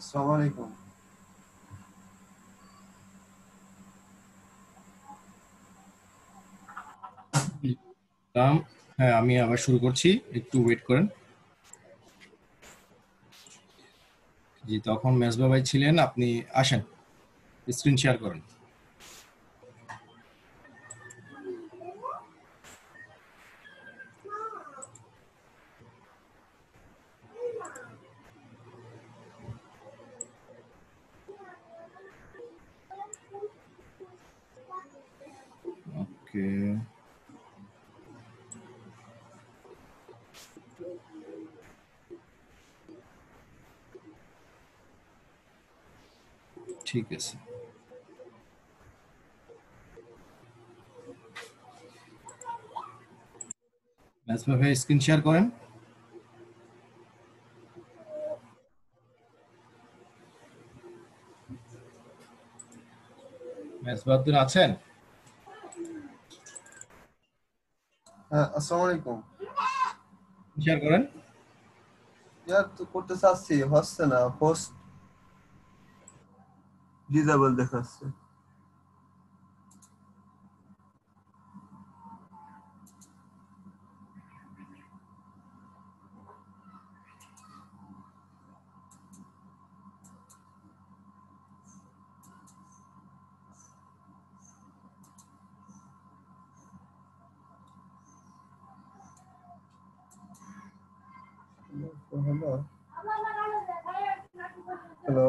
আসসালামু আলাইকুম। নাম হ্যাঁ, আমি আবার শুরু করছি, একটু ওয়েট করেন। জি, তখন মেজবা ভাই ছিলেন, আপনি আসেন, স্ক্রিন শেয়ার করেন। ওকে, ঠিক আছে। মেজবা ভাই স্ক্রিন শেয়ার করেন। মেজবা আব্দুল আছেন? হ্যাঁ, আসসালামু আলাইকুম। শেয়ার করেন। ইয়ার তো করতে চাচ্ছি, হচ্ছে না, হোস্ট ডিসেবল দেখাচ্ছে। Hello, hello.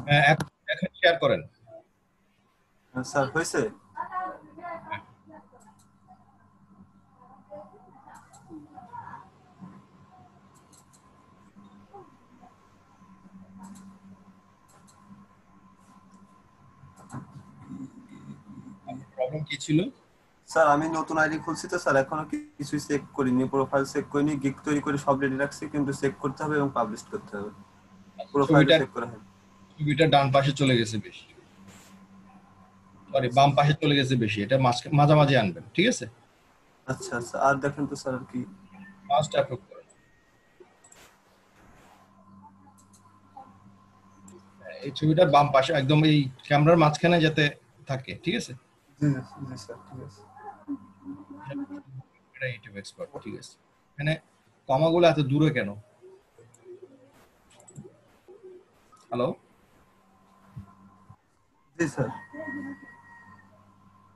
হ্যাঁ, এখন শেয়ার করেন। স্যার হয়েছে? প্রবলেম কি ছিল? স্যার আমি নতুন আইডি খুলছি তো স্যার, এখনো কিছুই চেক করিনি, প্রোফাইল চেক করিনি, গিগ তৈরি করে সব রেডি রাখছি, কিন্তু চেক করতে হবে এবং পাবলিশ করতে হবে। প্রোফাইলও ছবিটা চেক করা হয়। ছবিটা ডান পাশে চলে গেছে বেশি, সরি বাম পাশে চলে গেছে বেশি, এটা মাঝামাঝি আনবেন, ঠিক আছে? আচ্ছা আচ্ছা, আর দেখেন তো স্যার আর কি। ফার্স্ট অ্যাপ্রুভ করেন। হ্যাঁ, এই ছবিটা বাম পাশে একদম এই ক্যামেরার মাঝখানে যাতে থাকে, ঠিক আছে? জি জি জি স্যার, ঠিক আছে। এটা ইউটিউব এক্সপার্ট, ঠিক আছে। এখানে কমাগুলো এত দূরে কেন? হ্যালো, জি স্যার।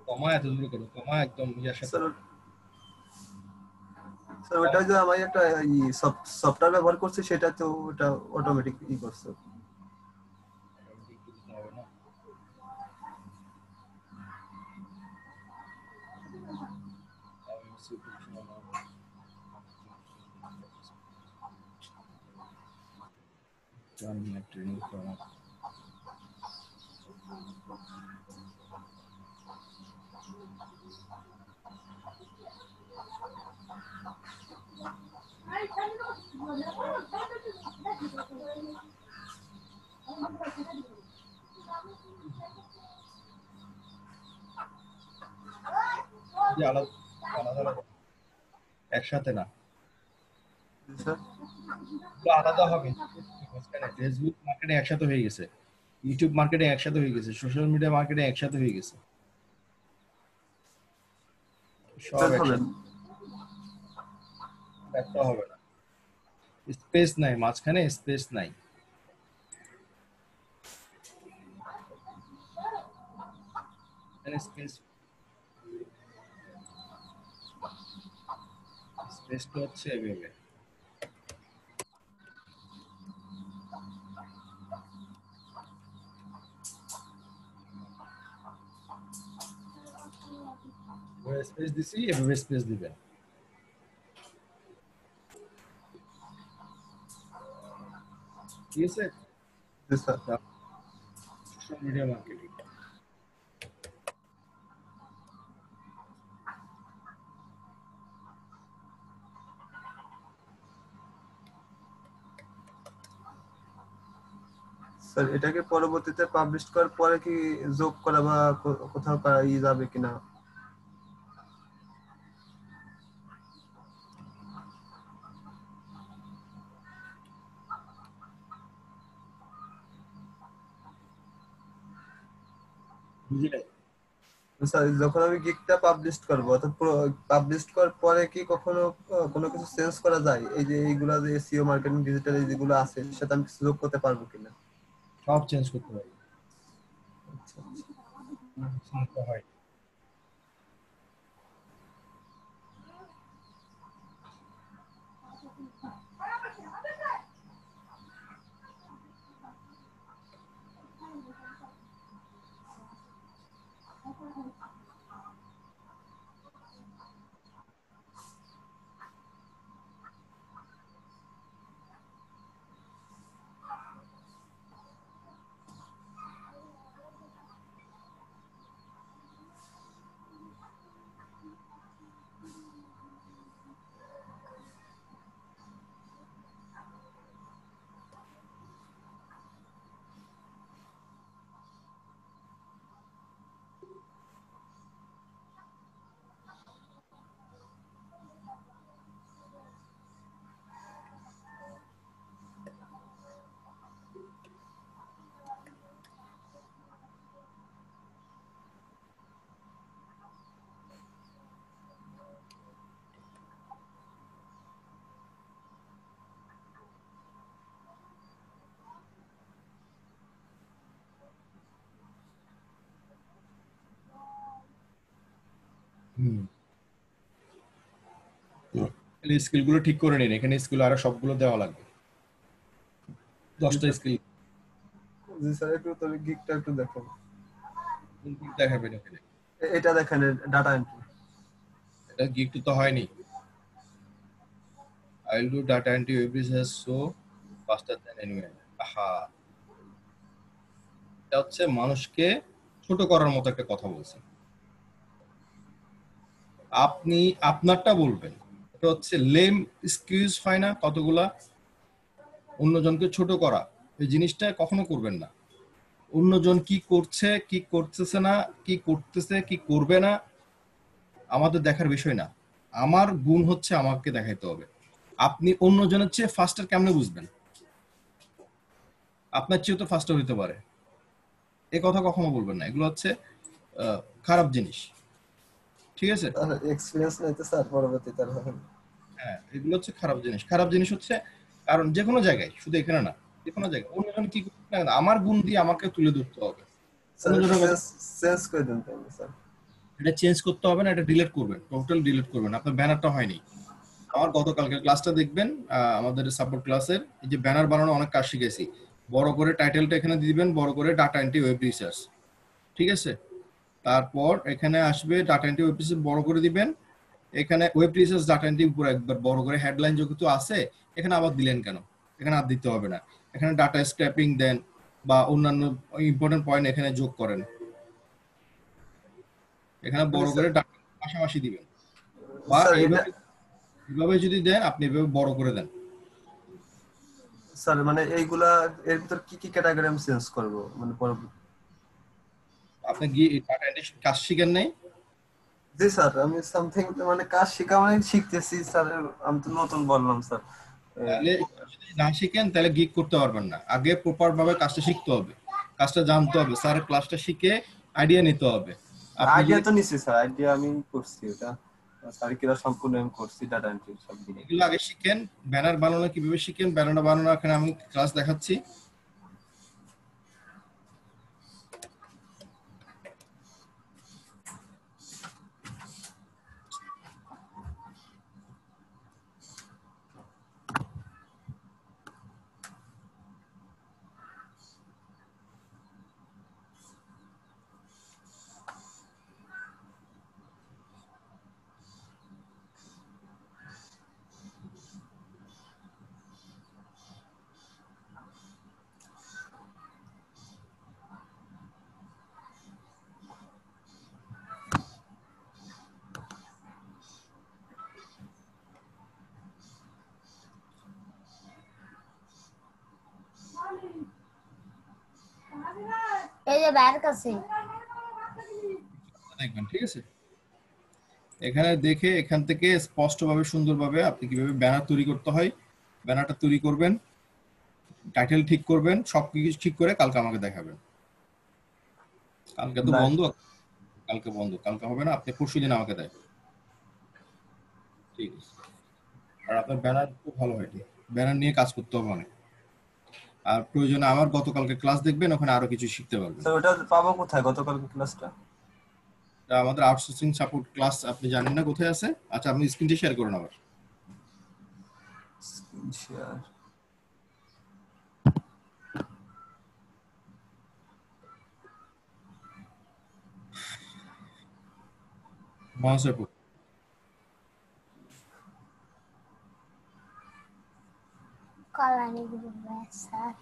কমা এত দূরে কেন? কমা একদম ইয়ার সাথে। স্যার স্যার ওটা যে আমি একটা সফটওয়্যার ব্যবহার করছি, সেটা তো ওটা অটোমেটিক করছে। হবে না। ট্রেনিং করা যে আলাদা আলাদা আলাদা, একসাথে না, জি স্যার। এগুলো আলাদা হবে। ফেসবুক মার্কেটিং একসাথে হয়ে গেছে, ইউটিউব মার্কেটিং একসাথে হয়ে গেছে, সোশ্যাল মিডিয়া মার্কেটিং একসাথে হয়ে গেছে, সব চেঞ্জ হবে। একসাথে। একটা হবে না, স্পেস নাই মাঝখানে, স্পেস নাই। এখানে স্পেস, স্পেসটা হচ্ছে এভাবে। স্পেস দিছি, এভাবে স্পেস দিবেন, ঠিক আছে? জি sir. Social media marketing sir এটাকে পরবর্তীতে পাবলিশ করার পরে কি যোগ করা বা কোথাও করা যাবে কিনা? বুঝলেন? স্যার যখন আমি গিগটা পাবলিশ করব, অর্থাৎ পাবলিশ করার পরে কি কখনো কোনো কিছু চেঞ্জ করা যায়? এই যে এইগুলা যে এসইও মার্কেটিং ডিজিটাল যেগুলো আছে সেটা আমি কিছু যোগ করতে পারবো কিনা? সব চেঞ্জ করতে পারবেন। আচ্ছা আচ্ছা। সমস্যা হয়। হুম। তাহলে স্কিলগুলো ঠিক করে নিন, এখানে স্কিল আরো সবগুলো দেওয়া লাগবে, জি 10টা স্যার। স্কিল। জি স্যার, একটু তাহলে গিগটা একটু দেখেন। কোন দিক দেখাবেন এখানে? এটা দেখেন, ডাটা এন্ট্রি। এটা গিগ তো হয়নি। I will do data entry everything so ফাস্টার than anyway. আহা, এটা হচ্ছে মানুষকে ছোট করার মতো একটা কথা বলছেন। আপনি আপনারটা বলবেন, এটা হচ্ছে লেম এক্সকিউজ হয় না কতগুলা, অন্যজনকে ছোট করা, এই জিনিসটা কখনো করবেন না। অন্যজন কি করছে, কি করতেছে না, কি করতেছে, কি করবে না, আমাদের দেখার বিষয় না। আমার গুণ হচ্ছে আমাকে দেখাইতে হবে। আপনি অন্যজনের চেয়ে ফাস্টার কেমনে বুঝবেন? আপনার চেয়েও তো ফাস্টার হইতে পারে। এ কথা কখনো বলবেন না, এগুলো হচ্ছে খারাপ জিনিস। ঠিক আছে? এক্সপিরিয়েন্স নাই তো স্যার, পরবর্তীতে আর হবে না। হ্যাঁ, এগুলো হচ্ছে খারাপ জিনিস। খারাপ জিনিস হচ্ছে, কারণ যে কোনো জায়গায়, শুধু এখানে না, যে কোনো জায়গায় অন্যজন কি করছে না, আমার গুণ দিয়ে আমাকে তুলে ধরতে হবে। স্যার একটু অন্যজনের কথা চেঞ্জ করে দেন তাহলে স্যার। এটা চেঞ্জ করতে হবে না, এটা ডিলিট করবেন, টোটাল ডিলিট করবেন। আপনার ব্যানারটা হয়নি। আমার গতকালকের ক্লাসটা দেখবেন, আমাদের সাপোর্ট ক্লাসের এই যে ব্যানার বানানো অনেক কাজ শিখেছি। বড় করে টাইটেলটা এখানে দিয়ে দিবেন, বড় করে ডাটা এন্ট্রি ওয়েব রিসার্চ। ঠিক আছে? তারপর এখানে আসবে ডাটা এন্ট্রি ওয়েব রিসার্চ, বড় করে দিবেন। এখানে ওয়েব রিসার্চ ডাটা এন্ট্রি উপরে একবার বড় করে হেডলাইন যেহেতু আছে, এখানে আবার দিলেন কেন? এখানে আর দিতে হবে না। এখানে ডাটা স্ক্র্যাপিং দেন বা অন্যান্য ইম্পর্টেন্ট পয়েন্ট এখানে যোগ করেন। এখানে মানে বড় করে ডাটা পাশাপাশি দিবেন, বা স্যার এটা এইভাবে এইভাবে যদি দেন, আপনি এভাবে বড় করে দেন। স্যার মানে এইগুলা এর ভিতর কি কি ক্যাটাগরি আমি চেঞ্জ করব মানে পরবর্তী? আপনি গিয়ে ডাটা এন্ট্রি কাজ শিখেন নাই? জি স্যার, আমি সামথিং মানে কাজ শেখা মানে শিখতেছি স্যার। আমি তো নতুন বললাম স্যার। তাহলে যদি না শিখেন তাহলে গিগ করতে পারবেন না। আগে প্রপার ভাবে কাজটা শিখতে হবে, কাজটা জানতে হবে, স্যার ক্লাসটা শিখে আইডিয়া নিতে হবে। আপনি আইডিয়া যদি তো নিছি স্যার, আইডিয়া আমি করছি ওটা। স্যার কিরা সম্পূর্ণ আমি করছি ডাটা এন্ট্রি সবগুলো। এগুলো আগে শিখেন, ব্যানার বানানো কিভাবে শিখেন, ব্যানার বানানো এখানে আমি ক্লাস দেখাচ্ছি। এই যে বাইরের কাছে দেখবেন, ঠিক আছে? এখানে দেখে এখান থেকে স্পষ্টভাবে সুন্দরভাবে আপনি কিভাবে ব্যানার তৈরি করতে হয়, ব্যানারটা তৈরি করবেন, টাইটেল ঠিক করবেন, সবকিছু ঠিক করে কালকে আমাকে দেখাবেন। কালকে তো Live। বন্ধ, কালকে বন্ধ, কালকে হবে না, আপনি পরশুদিন আমাকে দেয়। ঠিক আছে। আর আপনার ব্যানার খুব ভালো হয়, ব্যানার নিয়ে কাজ করতে হবে অনেক। আর প্রয়োজনে আমার গতকালকে ক্লাস দেখবেন, ওখানে আরো কিছু শিখতে পারবেন। স্যার ওটা পাবো কোথায় গতকালকে ক্লাসটা? তা আমাদের আউটসোর্সিং সাপোর্ট ক্লাস আপনি জানেন না কোথায় আছে? আচ্ছা, আপনি স্ক্রিনটি শেয়ার করুন আবার। Screen share. মাউসের উপর। Kalani guru besar.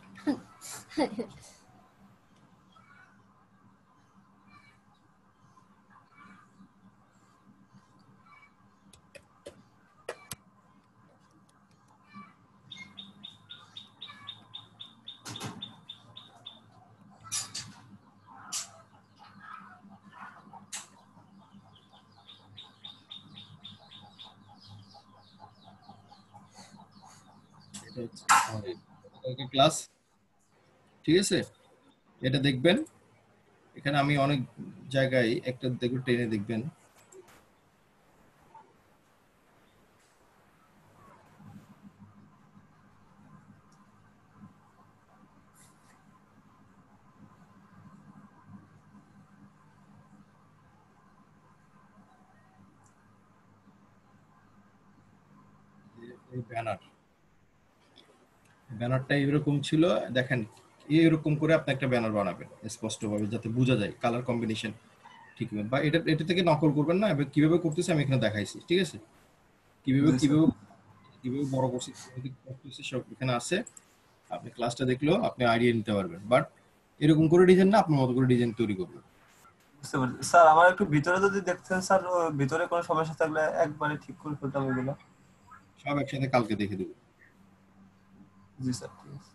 এটা হচ্ছে আমাদের গতকালকে ক্লাস, ঠিক আছে? এটা দেখবেন, এখানে আমি অনেক জায়গায় একটা দেখবেন, টেনে দেখবেন। এই ব্যানারটা এরকম ছিল, দেখেন এরকম করে আপনি একটা ব্যানার বানাবেন স্পষ্টভাবে, যাতে বোঝা যায় কালার কম্বিনেশন ঠিক হবে। বা এটা থেকে নকল করবেন না, এবার কিভাবে করতেছি আমি এখানে দেখাইছি, ঠিক আছে? কিভাবে জি স্যার। কিভাবে কিভাবে বড় করছি, কিভাবে করতেছি সব এখানে আছে। আপনি ক্লাসটা দেখলেও আপনি আইডিয়া নিতে পারবেন। বাট এরকম করে ডিজাইন না, আপনার মতো করে ডিজাইন তৈরি করবেন। বুঝতে পারছি স্যার। আমার একটু ভিতরে যদি দেখতেন স্যার, ভিতরে কোনো সমস্যা থাকলে একবারে ঠিক করে ফেলতাম এগুলো। সব একসাথে কালকে দেখে দেবো। জি স্যার, ঠিক আছে।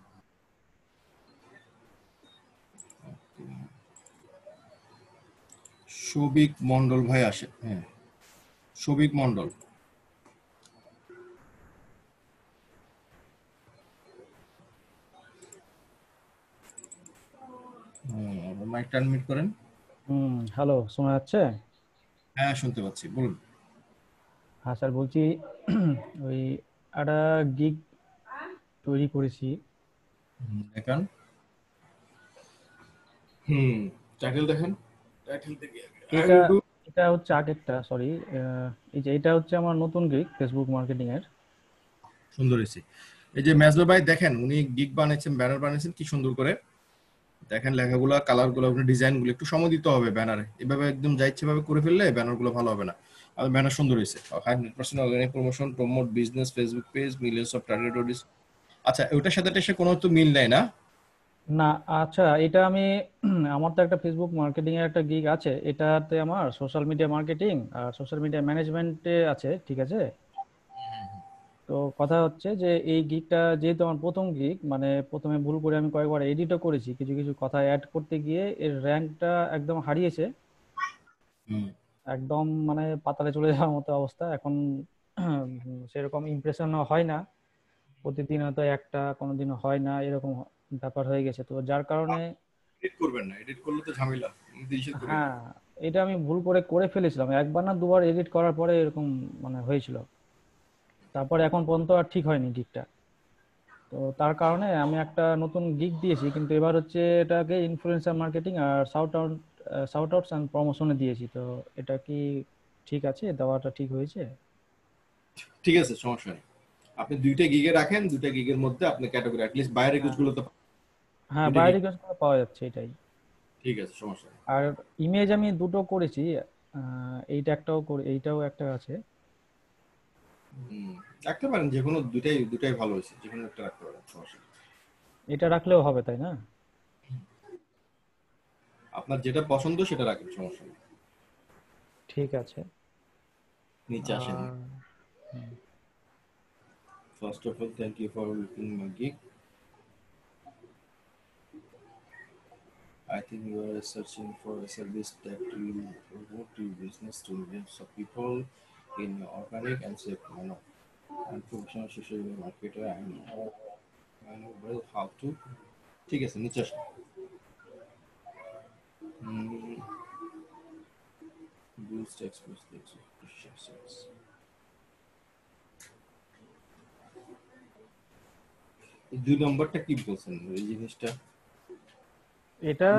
সবিক মন্ডল ভাই আসে, হ্যাঁ, সবিক মন্ডল। মাইকটা আনমিউট করেন। হ্যালো, শোনা যাচ্ছে? হ্যাঁ, শুনতে পাচ্ছি, বলুন। হ্যাঁ স্যার, বলছি ওই একটা গিগ তৈরি করেছি। দেখান। হুম, টাইটেল দেখেন, টাইটেল থেকে আই এটা উইল ডু। এটা হচ্ছে আগেরটা, সরি। এই যে এটা হচ্ছে আমার নতুন গিগ ফেসবুক মার্কেটিং এর। সুন্দর হয়েছে। এই যে মেজবা ভাই দেখেন, উনি গিগ বানিয়েছেন, ব্যানার বানিয়েছেন কি সুন্দর করে। দেখেন লেখাগুলা, কালারগুলো, ডিজাইনগুলো একটু সময় দিতে হবে ব্যানারে। এভাবে একদম যা ইচ্ছে ভাবে করে ফেললে ব্যানারগুলো ভালো হবে না। আর ব্যানার সুন্দর হয়েছে। 100% organic promotion, promote business, Facebook page, millions of target audience. আচ্ছা, ওটার সাথে এটা কোনো তো মিল নেয় না? না, আচ্ছা, এটা আমি আমার তো একটা ফেসবুক মার্কেটিং এর একটা গিগ আছে। এটাতে আমার সোশ্যাল মিডিয়া মার্কেটিং আর সোশ্যাল মিডিয়া ম্যানেজমেন্টে আছে, ঠিক আছে? তো কথা হচ্ছে যে এই গিগটা যেহেতু আমার প্রথম গিগ, মানে প্রথমে ভুল করে আমি কয়েকবার এডিটও করেছি, কিছু কিছু কথা অ্যাড করতে গিয়ে এর র্যাঙ্কটা একদম হারিয়েছে। হুম। একদম মানে পাতালে চলে যাওয়ার মতো অবস্থা এখন। সেরকম ইমপ্রেশন হয় না, প্রতিদিন হয়তো একটা, কোনোদিন হয় না, এরকম ব্যাপার হয়ে গেছে। তো যার কারণে এডিট করবেন না, এডিট করলে তো ঝামেলা, নিজে করে হ্যাঁ, নেবেন। এটা আমি ভুল করে করে ফেলেছিলাম, একবার না দুবার এডিট করার পরে এরকম মানে হয়েছিল। তারপরে এখন পর্যন্ত আর ঠিক হয়নি গিগটা। তো তার কারণে আমি একটা নতুন গিগ দিয়েছি, কিন্তু এবার হচ্ছে এটাকে ইনফ্লুয়েন্সার মার্কেটিং আর শাউট আউটস অ্যান্ড প্রমোশনে দিয়েছি। তো এটা কি ঠিক আছে? দেওয়াটা ঠিক হয়েছে? ঠিক আছে, সমস্যা নেই। আপনি দুইটা গিগে রাখেন, দুইটা গিগের মধ্যে আপনি ক্যাটাগরি অ্যাটলিস্ট বাইরের হ্যাঁ, গুলো তো হ্যাঁ, দুইটা গিগ। বাইরের কাজ পাওয়া যাচ্ছে, এটাই। ঠিক আছে, সমস্যা নেই। আর ইমেজ আমি দুটো করেছি। এইটা একটাও করে, এইটাও একটা আছে। হুম, রাখতে পারেন যে কোনো, দুইটাই দুইটাই ভালো হয়েছে, যে কোনো একটা রাখতে পারেন, সমস্যা নেই। এটা রাখলেও হবে, তাই না? আপনার যেটা পছন্দ সেটা রাখেন, সমস্যা নেই। ঠিক আছে। নিচে আসেন। আর হুম, First of all, thank you for looking my gig. I think you are searching for a service that will promote your business to millions of people in an organic and safe manner. I'm professional social media marketer. I know well how to. ঠিক আছে, নিচে আসেন। Boost expose দেখছি। এই 2 নম্বরটা কি বলছেন এই জিনিসটা? এটা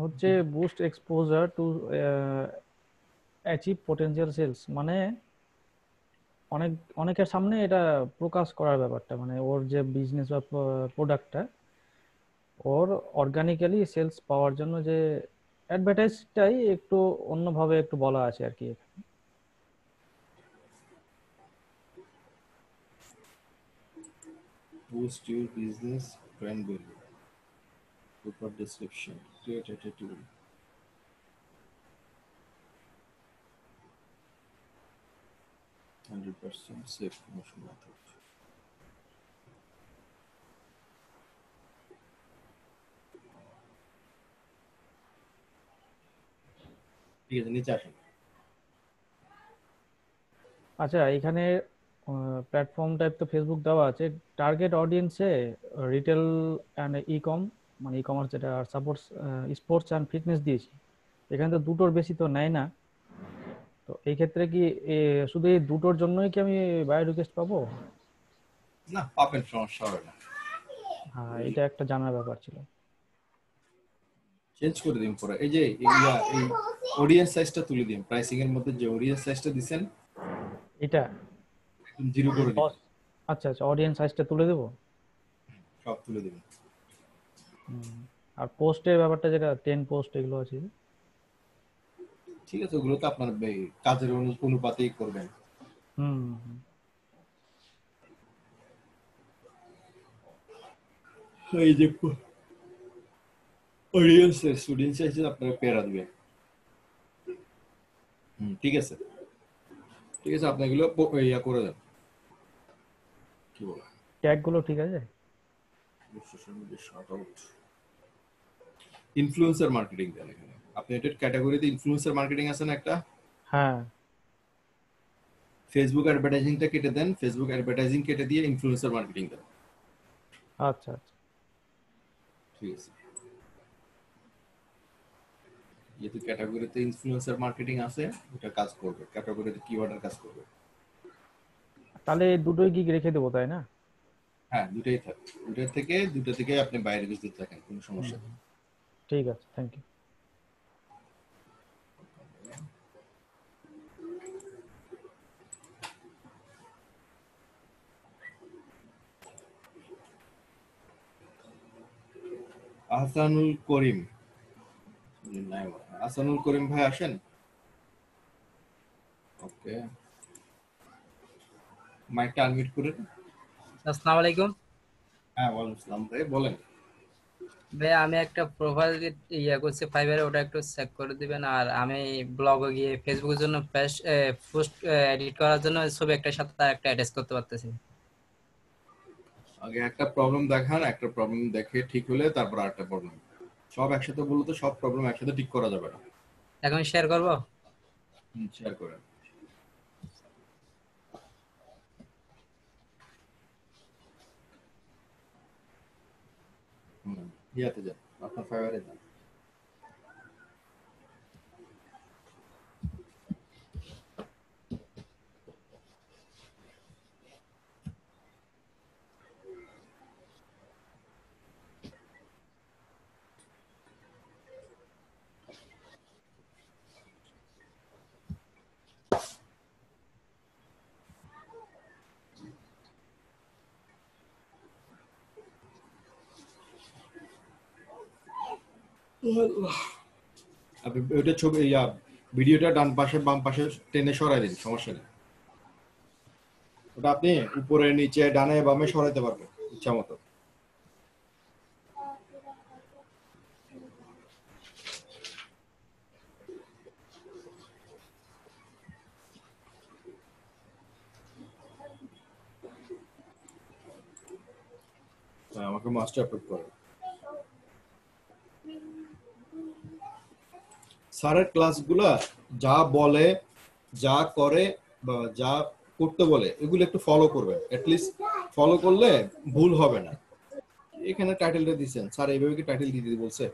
হচ্ছে boost exposure to achieve potential sales, মানে অনেকের সামনে এটা প্রকাশ করার ব্যাপারটা, মানে ওর যে বিজনেস বা প্রোডাক্টটা ওর অর্গানিক্যালি সেলস পাওয়ার জন্য যে অ্যাডভার্টাইজটাই একটু অন্যভাবে একটু বলা আছে আর কি। Boost your business brand value. Proper description. Create attitude. %100% safe promotion method. ঠিক আছে, নিচে আসেন। আচ্ছা, এখানে প্ল্যাটফর্ম টাইপ তো ফেসবুক দেওয়া আছে, টার্গেট অডিয়েন্সে রিটেল অ্যান্ড ই কম, মানে ই কমার্স যেটা, আর সাপোর্টস স্পোর্টস অ্যান্ড ফিটনেস দিয়েছি। এখানে তো দুটোর বেশি তো নেয় না, তো এই ক্ষেত্রে কি শুধু এই দুটোর জন্যই কি আমি বায়ো রিকোয়েস্ট পাবো? না, পাবেন, সমস্যা হবে না। হ্যাঁ, এটা একটা জানার ব্যাপার ছিল। চেঞ্জ করে দিন পরে। এই যে এই অডিয়েন্স সাইজটা তুলে দিন, প্রাইসিং এর মধ্যে যে অডিয়েন্স সাইজটা দিবেন এটা একদম জিরো করে দিন। আচ্ছা আচ্ছা, অডিয়েন্স সাইজটা তুলে দেবো, সব তুলে দিবেন। আর পোস্টের ব্যাপারটা যেটা 10 পোস্ট এগুলো আছে। ঠিক আছে, ওগুলো তো আপনার কাজের অনুপাতেই করবেন। হুম হুম। এই যে অডিয়েন্স স্টুডেন্ট সাইজ আপনারা পেয়ারা দিবেন। ঠিক আছে, ঠিক আছে, আপনি এগুলো ইয়া করে দেন। কি বলেন? ট্যাগ গুলো ঠিক আছে। Social media shout out, influencer marketing then এখানে। আপনি এটার ক্যাটাগরিতে ইনফ্লুয়েন্সার মার্কেটিং আছে না একটা? হ্যাঁ, ফেসবুক অ্যাডভার্টাইজিংটা কেটে দেন, ফেসবুক অ্যাডভার্টাইজিং কেটে দিয়ে ইনফ্লুয়েন্সার মার্কেটিং দেন। আচ্ছা আচ্ছা। ঠিক আছে, যেহেতু ক্যাটাগরিতে ইনফ্লুয়েন্সার মার্কেটিং আছে ওটা কাজ করবে, ক্যাটাগরিতে কিওয়ার্ডের কাজ করবে। তাহলে দুটোই গিগ রেখে দেবো, তাই না? হ্যাঁ, দুটাই থাকে, দুটা থেকে আপনি বাইরে দিতে থাকেন, কোনো সমস্যা নেই। ঠিক আছে, থ্যাংক ইউ। আহসানুল করিম, আহসানুল করিম ভাই আসেন। ওকে, মাইকটা আনমিউট করেন। আসসালামু আলাইকুম হ্যাঁ, ওয়ালাইকুম আসসালাম ভাই, বলেন। ভাই, আমি একটা প্রোফাইল করছি ফাইবারে, ওটা একটু চেক করে দিবেন। আর আমি ব্লগে গিয়ে ফেসবুকের জন্য পোস্ট এডিট করার জন্য ছবি একটার সাথে আর একটা অ্যাটাচ করতে পারতেছি। আগে একটা প্রবলেম দেখান, একটা প্রবলেম দেখে ঠিক হলে তারপর আরেকটা প্রবলেম। সব একসাথে বললে তো সব প্রবলেম একসাথে ঠিক করা যাবে না। এখন শেয়ার করব। শেয়ার করেন। ইয়াতে যান, আপনার ফাইবারে যান। আপনি ওইটা ছবি ভিডিওটা ডান পাশে বাম পাশে টেনে সরাই দিন, সমস্যা নেই। ওটা আপনি উপরে নিচে ডানে বামে সরাইতে পারবেন ইচ্ছা মতো। আমাকে মাস্টার অ্যাপ্রুভ করেন। স্যারের ক্লাসগুলা যা বলে, যা করে বা যা করতে বলে এগুলো একটু ফলো করবেন। অ্যাটলিস্ট ফলো করলে ভুল হবে না। এখানে টাইটেলটা দিয়েছেন, স্যার এইভাবে কি টাইটেল দিতে বলছে?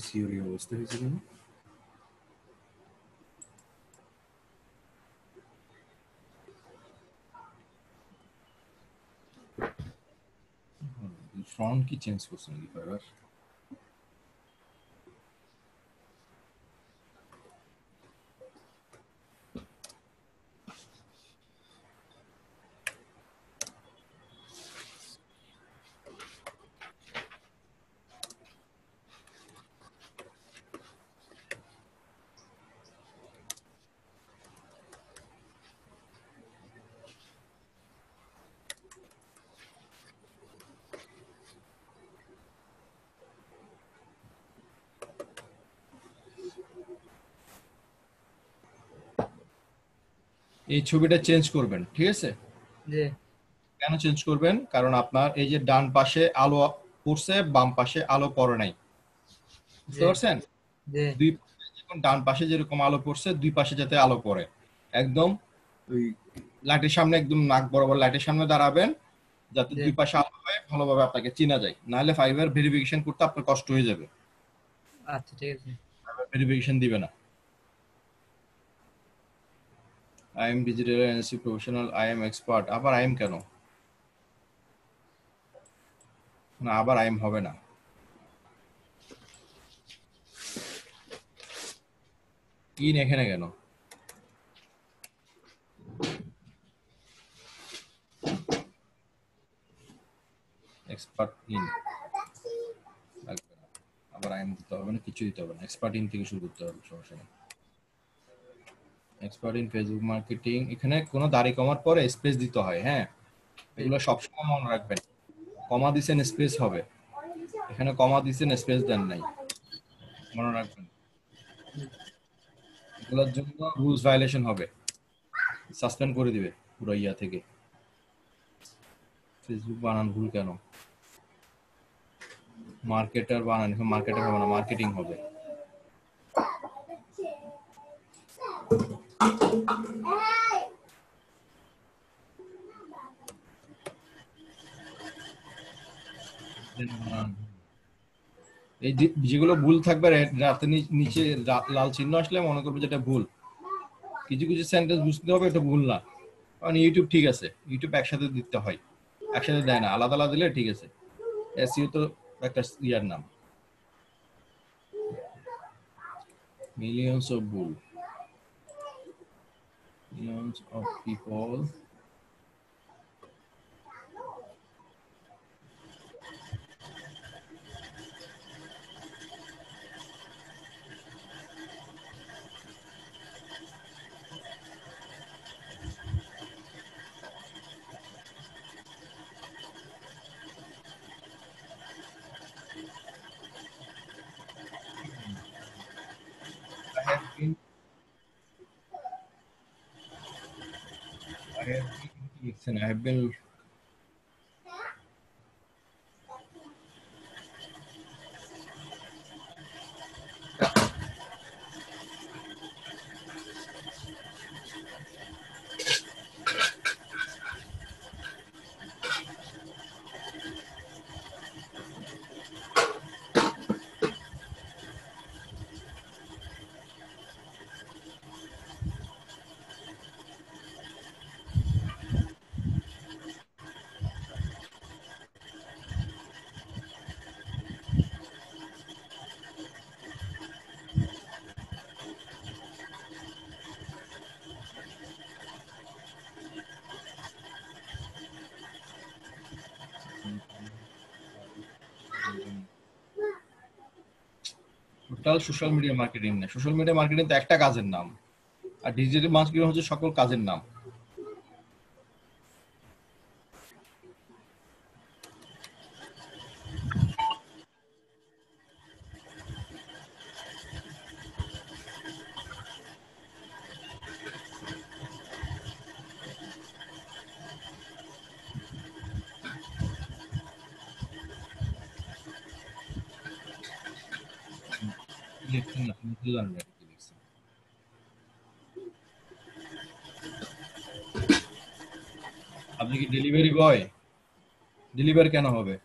সিওরি অবস্থা হয়েছে কেন? ফ্রন্ট কি চেঞ্জ করছে নাকি ফাইবার? এই ছবিটা চেঞ্জ করবেন, ঠিক আছে? জি কেন চেঞ্জ করবেন? কারণ আপনার এই যে ডান পাশে আলো পড়ছে, বাম পাশে আলো পড়ে নাই, বুঝতে জি পারছেন? জি দুই পাশে যখন ডান পাশে যেরকম আলো পড়ছে, দুই পাশে যাতে আলো পড়ে, একদম ওই লাইটের সামনে, একদম নাক বরাবর লাইটের সামনে দাঁড়াবেন, যাতে জি দুই পাশে আলো হয়, ভালোভাবে আপনাকে চেনা যায়। নাহলে ফাইবার ভেরিফিকেশন করতে আপনার কষ্ট হয়ে যাবে, আচ্ছা ঠিক আছে। ভেরিফিকেশন দিবে না। I am digital NSC professional, I am expert, আবার আই এম কেন? না, আবার আই এম হবে না। কি এখানে কেন? এক্সপার্ট ইন লাগবে না, আবার আই এম দিতে হবে না, কিছু দিতে হবে না, এক্সপার্ট ইন থেকে শুরু করতে হবে, সমস্যা নেই। এক্সপার্ট ইন ফেসবুক মার্কেটিং, এখানে কোনো দাড়ি কমার পরে স্পেস দিতে হয়, হ্যাঁ, এগুলো সবসময় মনে রাখবেন। কমা দিছেন স্পেস হবে, এখানে কমা দিছেন স্পেস দেন নাই, মনে রাখবেন। এগুলোর জন্য রুলস ভায়োলেশন হবে, সাসপেন্ড করে দিবে পুরো ইয়া থেকে। ফেসবুক বানান ভুল কেন? মার্কেটার বানান, এখন মার্কেটার হবে না, মার্কেটিং হবে। এই যেগুলো ভুল থাকবে রাতে নিচে লাল চিহ্ন আসলে মনে করবে যেটা ভুল। কিছু কিছু সেন্টেন্স বুঝতে হবে এটা ভুল না, কারণ ইউটিউব ঠিক আছে, ইউটিউব একসাথে দিতে হয়, একসাথে দেয় না, আলাদা আলাদা দিলে ঠিক আছে। এসইও তো একটা ইয়ার নাম। মিলিয়নস অফ ভুল, millions of people I have been total social media marketing না, সোশ্যাল মিডিয়া মার্কেটিং তো একটা কাজের নাম, আর ডিজিটাল মার্কেটিং হচ্ছে সকল কাজের নাম। লিখছেন না, লিখতে জানেন না কি লিখছেন। আপনি কি ডেলিভারি বয়? ডেলিভারি কেন হবে?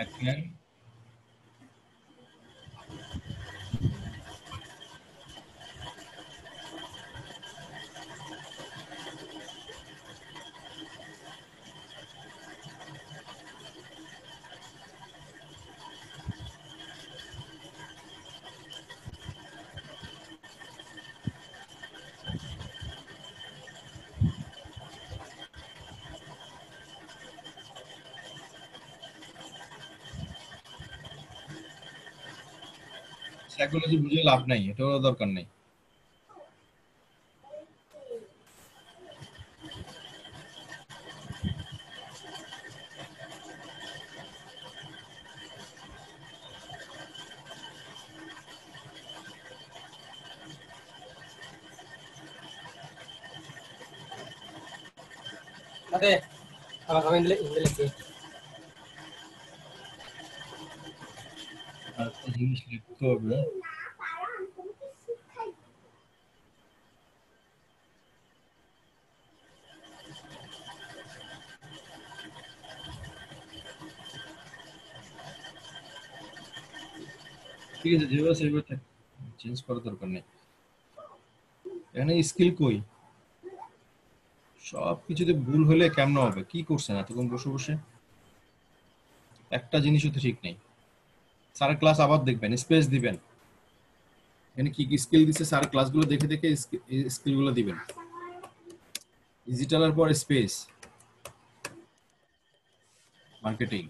এখন সাইকোলজি বুঝে লাভ নাই, এটাও দরকার নেই। আরে আমার কমেন্ট লিখে আর একটা জিনিস লিখতে হবে, ঠিক আছে যেভাবে সেভাবে থাক, চেঞ্জ করার দরকার নেই। এখানে স্কিল কই? সব কিছুতে ভুল হলে কেমন হবে? কি করছেন এতক্ষণ বসে বসে? একটা জিনিসও তো ঠিক নেই। স্যারের ক্লাস আবার দেখবেন, স্পেস দিবেন। এখানে কি কি স্কিল দিচ্ছে স্যার, ক্লাসগুলো দেখে দেখে স্কিলগুলো দিবেন। ডিজিটালের পর স্পেস, মার্কেটিং,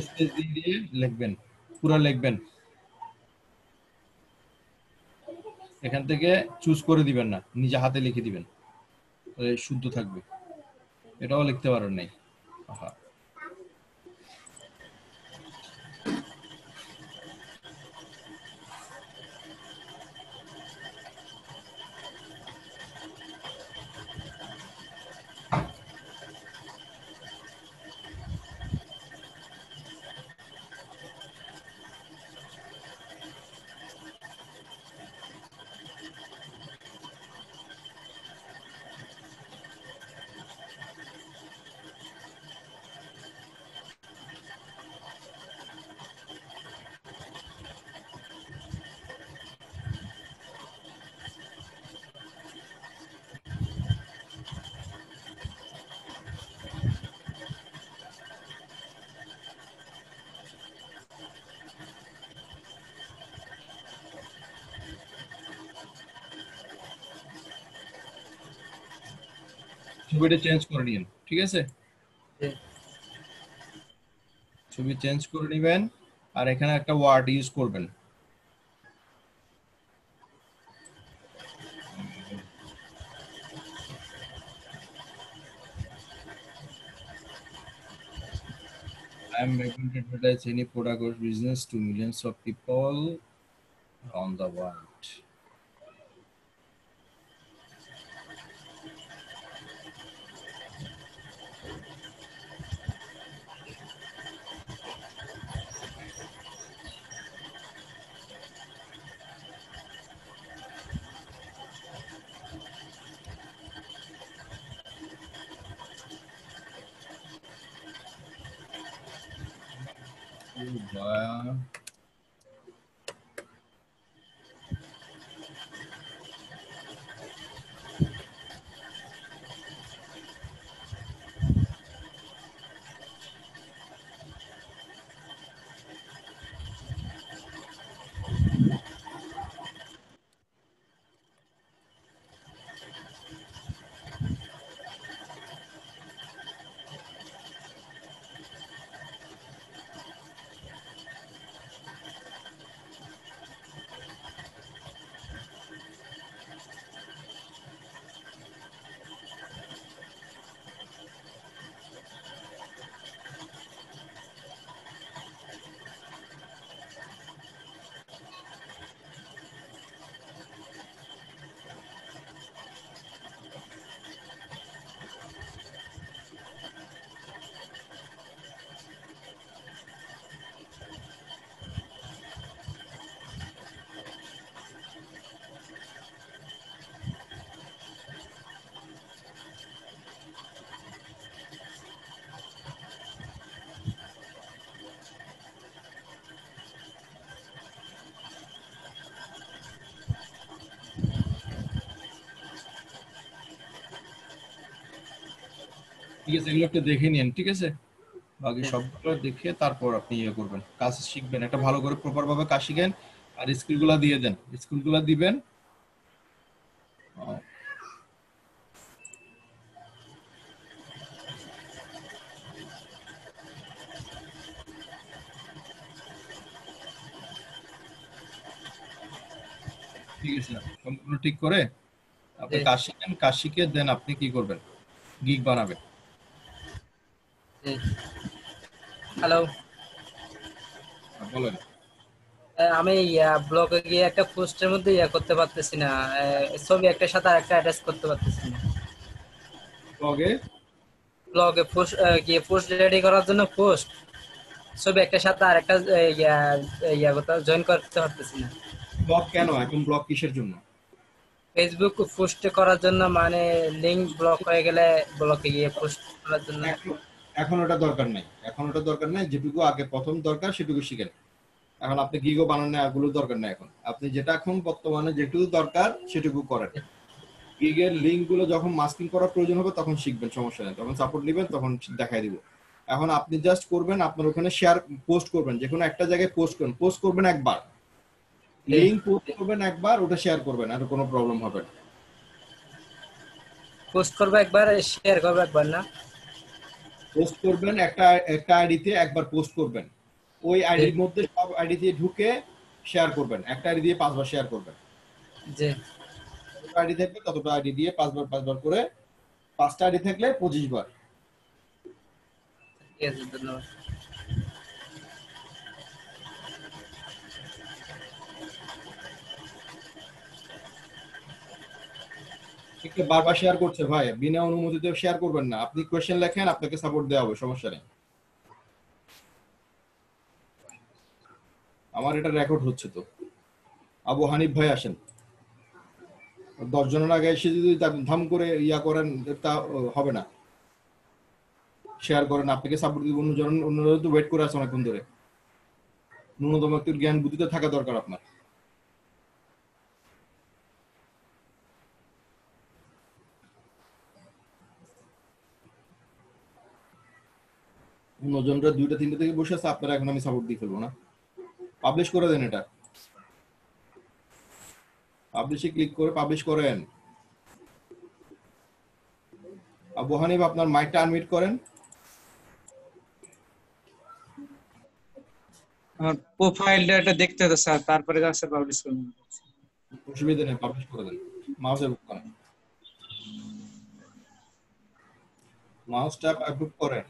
স্পেস দিয়ে দিয়ে লিখবেন, পুরো লিখবেন। এখান থেকে চুজ করে দিবেন না, নিজে হাতে লিখে দিবেন, তাহলে শুদ্ধ থাকবে। এটাও লিখতে পারেন নাই, আহা। ছবিটা চেঞ্জ করে নিন, ঠিক আছে? ছবি চেঞ্জ করে নেবেন, আর এখানে একটা ওয়ার্ড ইউজ করবেন। I am able to advertise any product or business to millions of people on the world. Via ঠিক আছে, এগুলো একটু দেখে নিন, ঠিক আছে? বাকি হ্যাঁ। সবগুলো দেখে তারপর আপনি ইয়ে করবেন, কাজ শিখবেন, একটা ভালো করে প্রপার ভাবে কাজ শিখেন, আর স্কিলগুলো দিয়ে দেন, স্কিলগুলো দিবেন। ঠিক আছে, সম্পূর্ণ ঠিক করে আপনি জি কাজ শিখেন, কাজ শিখে দেন আপনি কি করবেন, গিগ বানাবেন। জি। হ্যালো, বলেন। আমি ব্লগে গিয়ে একটা পোস্টের মধ্যে করতে পারতেছি না, ছবি একটার সাথে আরেকটা অ্যাটাচ করতে পারতেছি না। ব্লগে ব্লগে পোস্ট গিয়ে পোস্ট রেডি করার জন্য পোস্ট ছবি একটার সাথে আরেকটা জয়েন করতে পারতেছি না। ব্লগ কেন এখন, ব্লগ কিসের জন্য? ফেসবুক পোস্ট করার জন্য, মানে লিংক ব্লক হয়ে গেলে ব্লকে গিয়ে পোস্ট করার জন্য। এখন এখন ওটা দরকার নাই, এখন ওটা দরকার নাই, যেটুকু আগে প্রথম দরকার সেটুকু শিখেন। এখন আপনি গিগও বানান না, এগুলো দরকার নাই, এখন আপনি যেটা এখন বর্তমানে যেটুকু দরকার সেটুকু করেন। গিগের লিঙ্ক গুলো যখন মাস্কিং করার প্রয়োজন হবে তখন শিখবেন, সমস্যা নেই, তখন সাপোর্ট নেবেন, তখন দেখাই দিব। এখন আপনি জাস্ট করবেন, আপনার ওখানে শেয়ার পোস্ট করবেন, যে কোনো একটা জায়গায় পোস্ট করবেন একবার, লিঙ্ক পোস্ট করবেন একবার, ওটা শেয়ার করবেন, আর কোনো প্রবলেম হবে না। পোস্ট করবো একবার, শেয়ার করবো একবার, না? পোস্ট করবেন একটা একটা আইডিতে একবার পোস্ট করবেন, ওই আইডির মধ্যে সব আইডি দিয়ে ঢুকে শেয়ার করবেন, একটা আইডি দিয়ে 5 বার শেয়ার করবেন। জি, যতটা আইডি থাকবে ততটা আইডি দিয়ে 5 বার করে, 5টা আইডি থাকলে 25 বার। ঠিক আছে, ধন্যবাদ। একটু বারবার শেয়ার করছে ভাই, বিনা অনুমতিতে শেয়ার করবেন না, আপনি কোয়েশ্চেন লেখেন, আপনাকে সাপোর্ট দেওয়া হবে, সমস্যা নেই। আমার এটা রেকর্ড হচ্ছে তো। আবু হানিফ ভাই আসেন, 10 জনের আগে এসে যদি ধাম করে ইয়া করেন তা হবে না। শেয়ার করেন, আপনাকে সাপোর্ট দিব, অন্যরা তো ওয়েট করে আছে অনেকক্ষণ ধরে। ন্যূনতম একটু জ্ঞান বুদ্ধিতে থাকা দরকার আপনার। অন্যজনরা 2টা 3টা থেকে বসে আছে, আপনারা এখন আমি সাপোর্ট দিয়ে ফেলবো না। পাবলিশ করে দেন, এটা পাবলিশে ক্লিক করে পাবলিশ করেন। আবু হানিফ আপনার মাইকটা আনমিউট করেন। আমার প্রোফাইলটা এটা দেখতে হবে স্যার, তারপরে আছে পাবলিশ করব। অসুবিধা নেই, পাবলিশ করে দেন। মাউসের করেন, মাউস ট্যাপ অ্যাপ্রুভ করেন।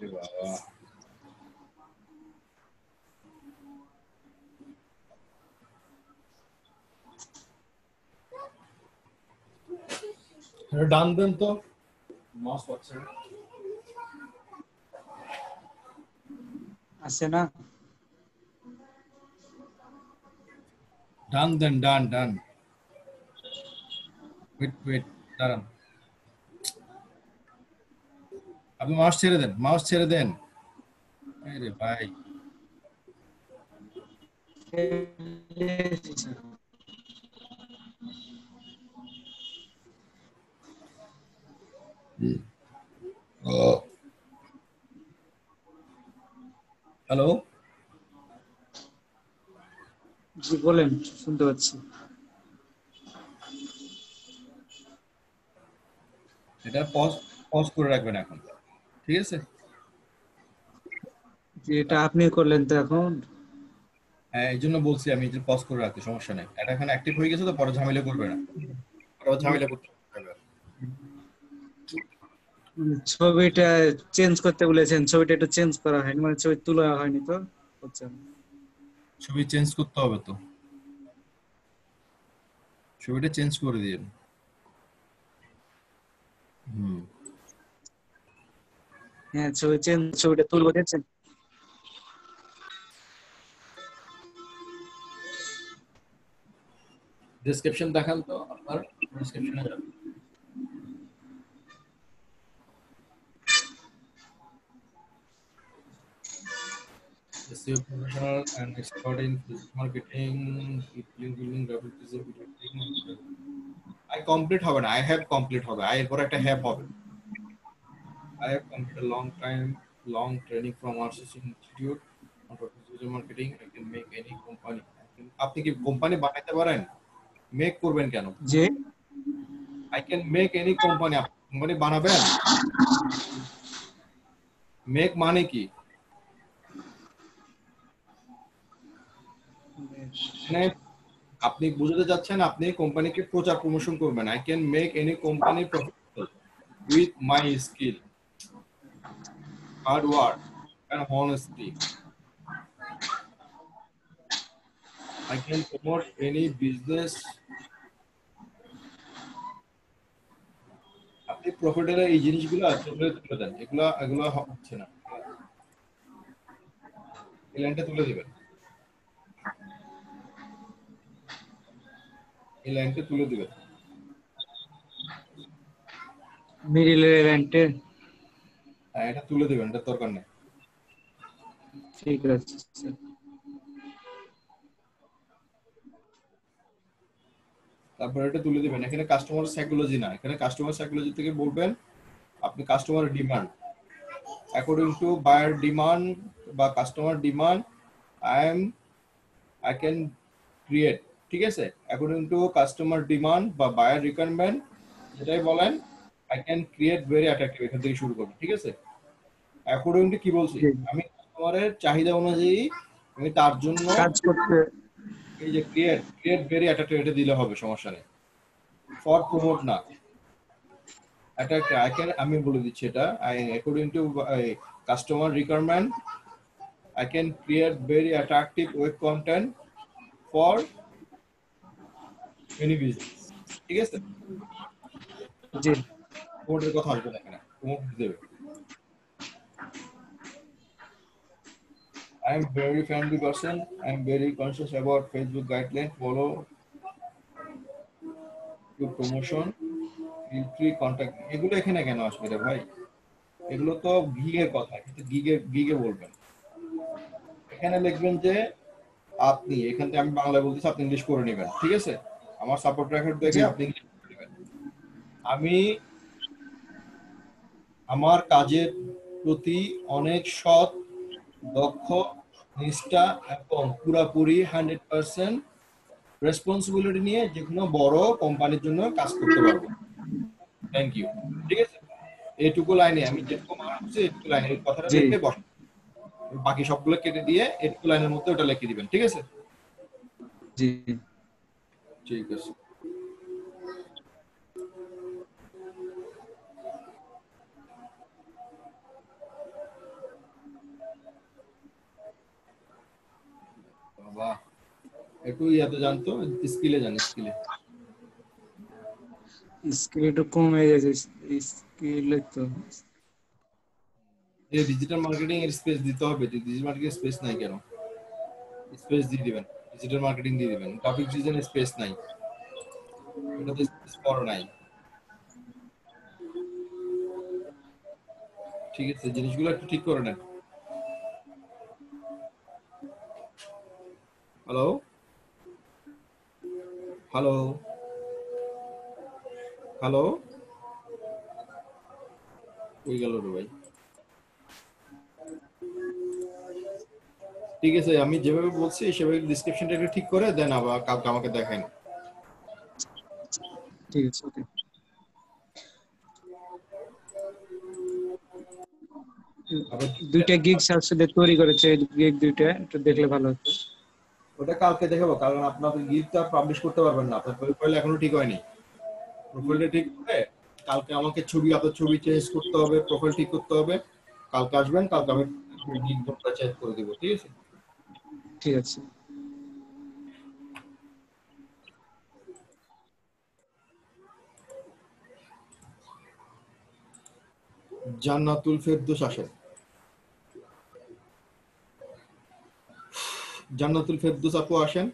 এ বাবা, এটা ডান দেন তো, মাউস পাচ্ছে না। আছে না? ডান দেন, ডান ডান। ওয়েট দাঁড়ান, আপনি মাউস ছেড়ে দেন, মাউস ছেড়ে দেন। আরে ভাই, হ্যালো, জি বলেন, শুনতে পাচ্ছি। এটা পজ পজ করে রাখবেন এখন, ঠিক আছে? যে এটা আপনি করলেন তো এখন। হ্যাঁ, এই জন্য বলছি আমি যে পজ করে রাখতে, সমস্যা নেই, এটা এখন অ্যাক্টিভ হয়ে গেছে তো, পরে ঝামেলা করবে না, পরে ঝামেলা করতে হবে না। ছবিটা চেঞ্জ করতে বলেছেন, ছবিটা একটু চেঞ্জ করা হয়নি, মানে ছবি তোলা হয়নি তো, হচ্ছে না। ছবি চেঞ্জ করতে হবে তো, ছবিটা চেঞ্জ করে দিন। হুম, হ্যাঁ ছবিটা তুলবো দেখছেন? ডেসক্রিপশন দেখান তো আপনার, ডেসক্রিপশনে যান। SEO professional and expert in digital marketing, link building, graphic design, video editing. I complete হবে না, I have complete হবে, I এরপর একটা have হবে। I have completed a long training from RCC Institute on digital marketing. I can make any company. আপনি কি company বানাইতে পারেন? মেক করবেন কেন? যে I can make any company. আপনি কোম্পানি বানাবেন? মেক মানে কি? মানে আপনি বুঝাতে যাচ্ছেন আপনি কোম্পানিকে প্রচার প্রমোশন করবেন। I can make any company profitable with my skill, hard work and honesty. I can promote any business. আপনি প্রফিটের এই জিনিসগুলো তুলে দেন, এগুলো হচ্ছে না, এই লাইনটা তুলে দিবেন, এই লাইনটা তুলে দিবেন। মিডিল এলিমেন্টে এটা তুলে দিবেন, এটা দরকার নেই। ঠিক আছে স্যার। তারপর এটা তুলে দিবেন। এখানে কাস্টমার সাইকোলজি না, এখানে কাস্টমার সাইকোলজি থেকে বলবেন আপনি customer demand, according to buyer demand বা customer demand I can create, ঠিক আছে, অ্যাকর্ডিং টু কাস্টমার ডিমান্ড বা বায়ার রিকোয়ারমেন্ট যেটাই বলেন I can create very attractive, এখান থেকে শুরু করবেন, ঠিক আছে। অ্যাকর্ডিং টু কি বলছি, আমি কাস্টমারের চাহিদা অনুযায়ী আমি তার জন্য কাজ করতে এই যে ক্রিয়েট ভেরি অ্যাট্রাক্টিভ এটা দিলে হবে, সমস্যা নেই। ফর প্রমোট না, এটা আমি বলে দিচ্ছি, এটা according to customer requirement I can create very attractive web content for any business, ঠিক আছে। জি প্রমোটের কথা আসবে না, এখানে প্রমোট দেবে। I am very friendly person, I am very conscious about Facebook guidelines, follow to promotion, feel free contact, এগুলো এখানে কেন আসবে রে ভাই, এগুলো তো গিগের কথা, কিন্তু গিগে বলবেন। এখানে লিখবেন যে আপনি, এখান থেকে আমি বাংলা বলতেছি, আপনি ইংলিশ করে নেবেন, ঠিক আছে। আমার সাপোর্ট রেকর্ড দেখে আপনি ইংলিশ করে নেবেন। আমি আমার কাজের প্রতি অনেক সৎ, দক্ষ, নিষ্ঠা এবং পুরাপুরি 100% রেসপন্সিবিলিটি নিয়ে যে কোনো বড় কোম্পানির জন্য কাজ করতে পারবো। থ্যাংক ইউ, ঠিক আছে। এইটুকু লাইনে আমি যেটুকু মানছি, এইটুকু লাইনে এই কথাটা জি লিখে বসেন, বাকি সবগুলো কেটে দিয়ে এইটুকু লাইনের মধ্যে ওটা লিখে দিবেন, ঠিক আছে। জি ঠিক আছে। বাবা একটু ইয়াতে জানতো, স্কিলে যান, স্কিলে। স্কিল একটু কমে গেছে, স্কিলে তো এই ডিজিটাল মার্কেটিং এর স্পেস দিতে হবে, ডিজিটাল মার্কেটিং স্পেস নাই কেন, স্পেস দিয়ে দিবেন, ডিজিটাল মার্কেটিং দিয়ে দিবেন। গ্রাফিক ডিজাইনের স্পেস নাই, এটাতে স্পেস বড় নাই, ঠিক আছে। জিনিসগুলো একটু ঠিক করে নেন। হ্যালো হ্যালো হ্যালো, কই গেল রে ভাই? ঠিক আছে, আমি যেভাবে বলছি সেভাবে ডেসক্রিপশনটা একটু ঠিক করে দেন, আবার কালকে আমাকে দেখান। ঠিক আছে ওকে। আবার দুইটা গিগ সাবসেটে তৈরি করেছে, গিগ দুইটা একটু দেখলে ভালো হতো। ওটা কালকে দেখাবো, কারণ আপনার গিফটটা পাবলিশ করতে পারবেন না, আপনার প্রোফাইল এখনো ঠিক হয়নি। প্রোফাইলটা ঠিক করে কালকে আমাকে আপনার ছবি চেঞ্জ করতে হবে, প্রোফাইল ঠিক করতে হবে। কালকে আসবেন, কালকে আমি গিফটটা চেঞ্জ করে দিব, ঠিক আছে। ঠিক আছে। জান্নাতুল ফেরদৌস আসেন। জান্নাতুল ফেরদৌস আপু আসেন।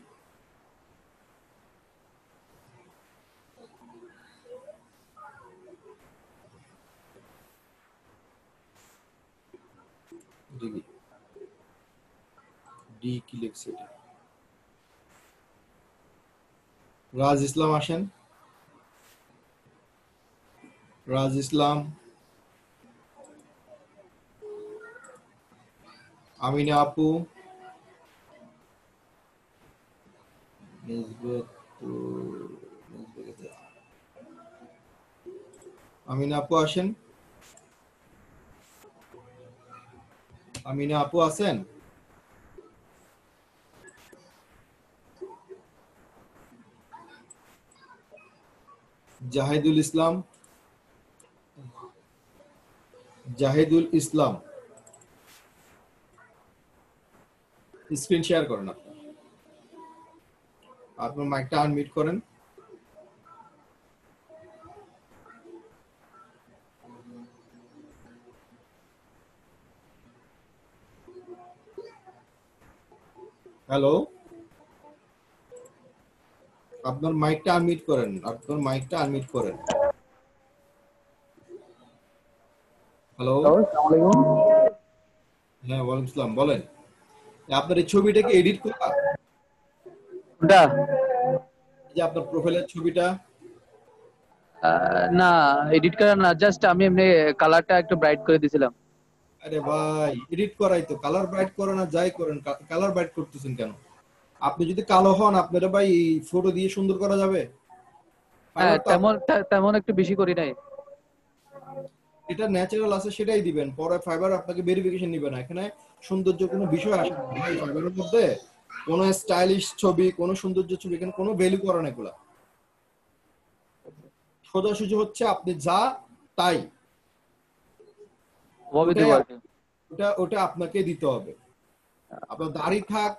ডি কি লিখছে এটা? রাজ ইসলাম আসেন। রাজ ইসলাম, আমিনা আপু, আমিনা আপু আসেন। আমিনা আপু আছেন? জাহিদুল ইসলাম, জাহিদুল ইসলাম স্ক্রিন শেয়ার করেন। আপনার মাইকটা আনমিউট করেন। হ্যালো, আপনার মাইকটা আনমিউট করেন। আপনার মাইকটা আনমিউট করেন। হ্যালো, হ্যাঁ ওয়ালাইকুম আসসালাম, বলেন। আপনার এই ছবিটাকে এডিট করা, কোনটা? এই যে আপনার প্রোফাইলের ছবিটা। না, এডিট করা না, জাস্ট আমি এমনি কালারটা একটু ব্রাইট করে দিয়েছিলাম। আরে ভাই, এডিট করাই তো, কালার ব্রাইট করেন না যাই করেন, কালার ব্রাইট করতেছেন কেন? আপনি যদি কালো হন, আপনারা ভাই এই ফটো দিয়ে সুন্দর করা যাবে? হ্যাঁ, ফাইবার তো তেমন একটু বেশি করি নাই। এটা ন্যাচারাল আছে সেটাই দিবেন, পরে ফাইবার আপনাকে ভেরিফিকেশন নিবে না। এখানে সৌন্দর্য কোনো বিষয় আসে না ভাই, ফাইবারের মধ্যে কোনো স্টাইলিশ ছবি, কোনো সৌন্দর্য ছবি, এখানে কোনো ভ্যালু করে না এগুলা। সোজাসুজি হচ্ছে আপনি যা তাই, ওভাবে ওটাই দেবো আর কি। ওটা আপনাকে দিতে হবে। আপনার দাড়ি থাক,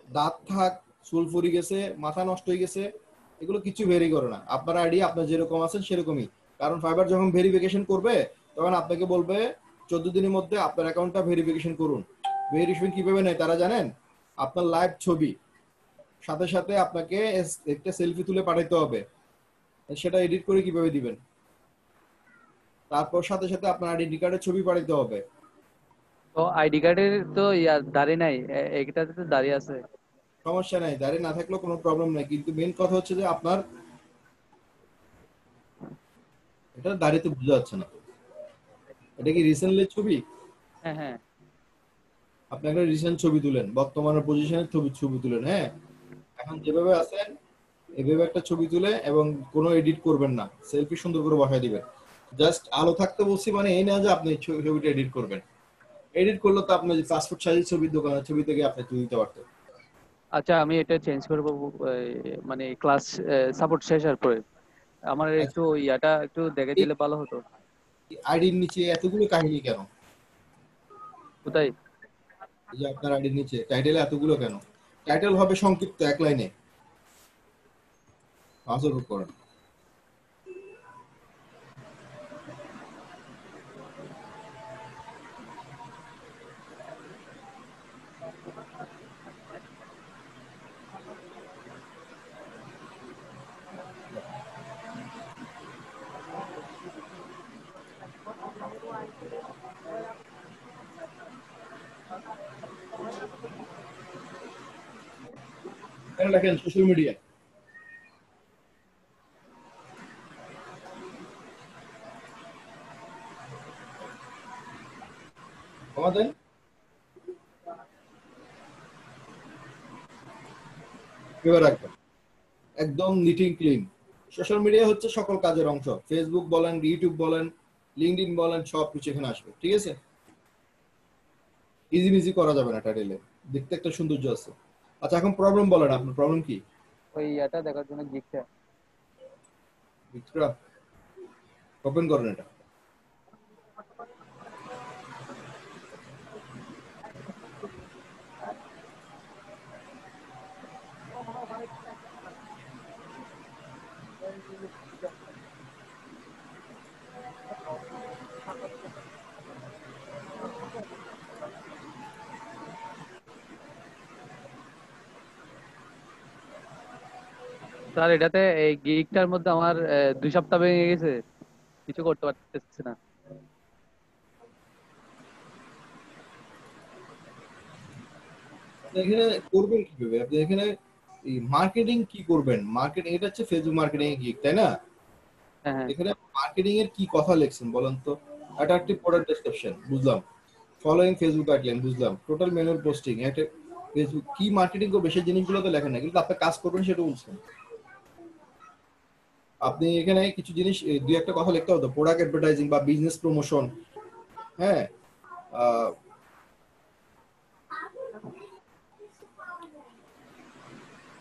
দাঁত থাক, চুল ফুরি গেছে, মাথা নষ্ট হয়ে গেছে, এগুলো কিছু ভেরি করে না। আপনার আইডি আপনার যেরকম আছেন সেরকমই। কারণ ফাইবার যখন ভেরিফিকেশন করবে তখন আপনাকে বলবে 14 দিনের মধ্যে আপনার অ্যাকাউন্টটা ভেরিফিকেশন করুন। ভেরিফিকেশন কিভাবে নেয় তারা জানেন? আপনার লাইভ ছবি সাথে সাথে আপনাকে একটা সেলফি তুলে পাঠাইতে হবে, সেটা এডিট করে কিভাবে দিবেন। তারপর সাথে সাথে আপনার আইডেন্টি কার্ডের ছবি পাঠাইতে হবে। তো আইডি কার্ডের তো দাড়ি নাই, এটাতে তো দাড়ি আছে। সমস্যা নাই, দাঁড়ি না থাকলেও কোনো প্রবলেম নাই, কিন্তু মেন কথা হচ্ছে যে আপনার এটা দাঁড়িয়ে তো বোঝা যাচ্ছে না। এটা কি রিসেন্টলি ছবি? হ্যাঁ হ্যাঁ। আপনি একটা রিসেন্ট ছবি তুলেন, বর্তমানের পজিশনের ছবি তুলেন। হ্যাঁ, এখন যেভাবে আছেন এভাবে একটা ছবি তুলে, এবং কোনো এডিট করবেন না, সেলফি সুন্দর করে বসায় দিবেন। জাস্ট আলো থাকতে বলছি মানে এই না যে আপনি ছবিটা এডিট করবেন। এডিট করলে তো আপনি পাসপোর্ট সাইজের ছবির দোকানের ছবি থেকে আপনি তুলে দিতে পারতেন। আচ্ছা, আমি এটা চেঞ্জ করবো মানে ক্লাস সাপোর্ট শেষ হওয়ার পরে। আমার একটু ইয়াটা একটু দেখে দিলে ভালো হতো। আইডির নিচে এতগুলো কাহিনী কেন? কোথায়? এই যে আপনার আইডির নিচে টাইটেলে এতগুলো কেন? টাইটেল হবে সংক্ষিপ্ত, এক লাইনে আনসার করেন। এখানে লেখেন সোশ্যাল মিডিয়া। আমাদের এবার রাখবেন একদম নিটিং ক্লিন। সোশ্যাল মিডিয়া হচ্ছে সকল কাজের অংশ। ফেসবুক বলেন, ইউটিউব বলেন, লিঙ্কডইন বলেন, সব কিছু এখানে আসবে। ঠিক আছে, ইজি মিজি করা যাবে না টাইটেলে, দেখতে একটা সৌন্দর্য আছে। আচ্ছা, এখন প্রবলেম বলেন, আপনার প্রবলেম কি? ওই ইয়াটা দেখার জন্য গিকটা। ওপেন করেন এটা। স্যার এটাতে এই গিগটার মধ্যে আমার 2 সপ্তাহ ভেঙে গেছে, কিছু করতে পারতেছি না। আপনি এখানে করবেন কিভাবে? আপনি এখানে এই মার্কেটিং কি করবেন? মার্কেটিং এটা হচ্ছে ফেসবুক মার্কেটিং এর গিগ, তাই না? হ্যাঁ হ্যাঁ এখানে মার্কেটিং এর কি কথা লিখছেন বলেন তো? অ্যাট্রাকটিভ প্রোডাক্ট ডেসক্রিপশন বুঝলাম, ফলোইং ফেসবুক গাইডলাইন বুঝলাম, টোটাল ম্যানুয়াল পোস্টিং, একটা ফেসবুক কি মার্কেটিং করবে সেই জিনিসগুলো তো লেখেন না, কিন্তু আপনি কাজ করবেন সেটা বলছেন। আপনি এখানে কিছু জিনিস দুই একটা কথা লিখতে হতো, প্রোডাক্ট অ্যাডভার্টাইজিং বা বিজনেস প্রমোশন, হ্যাঁ,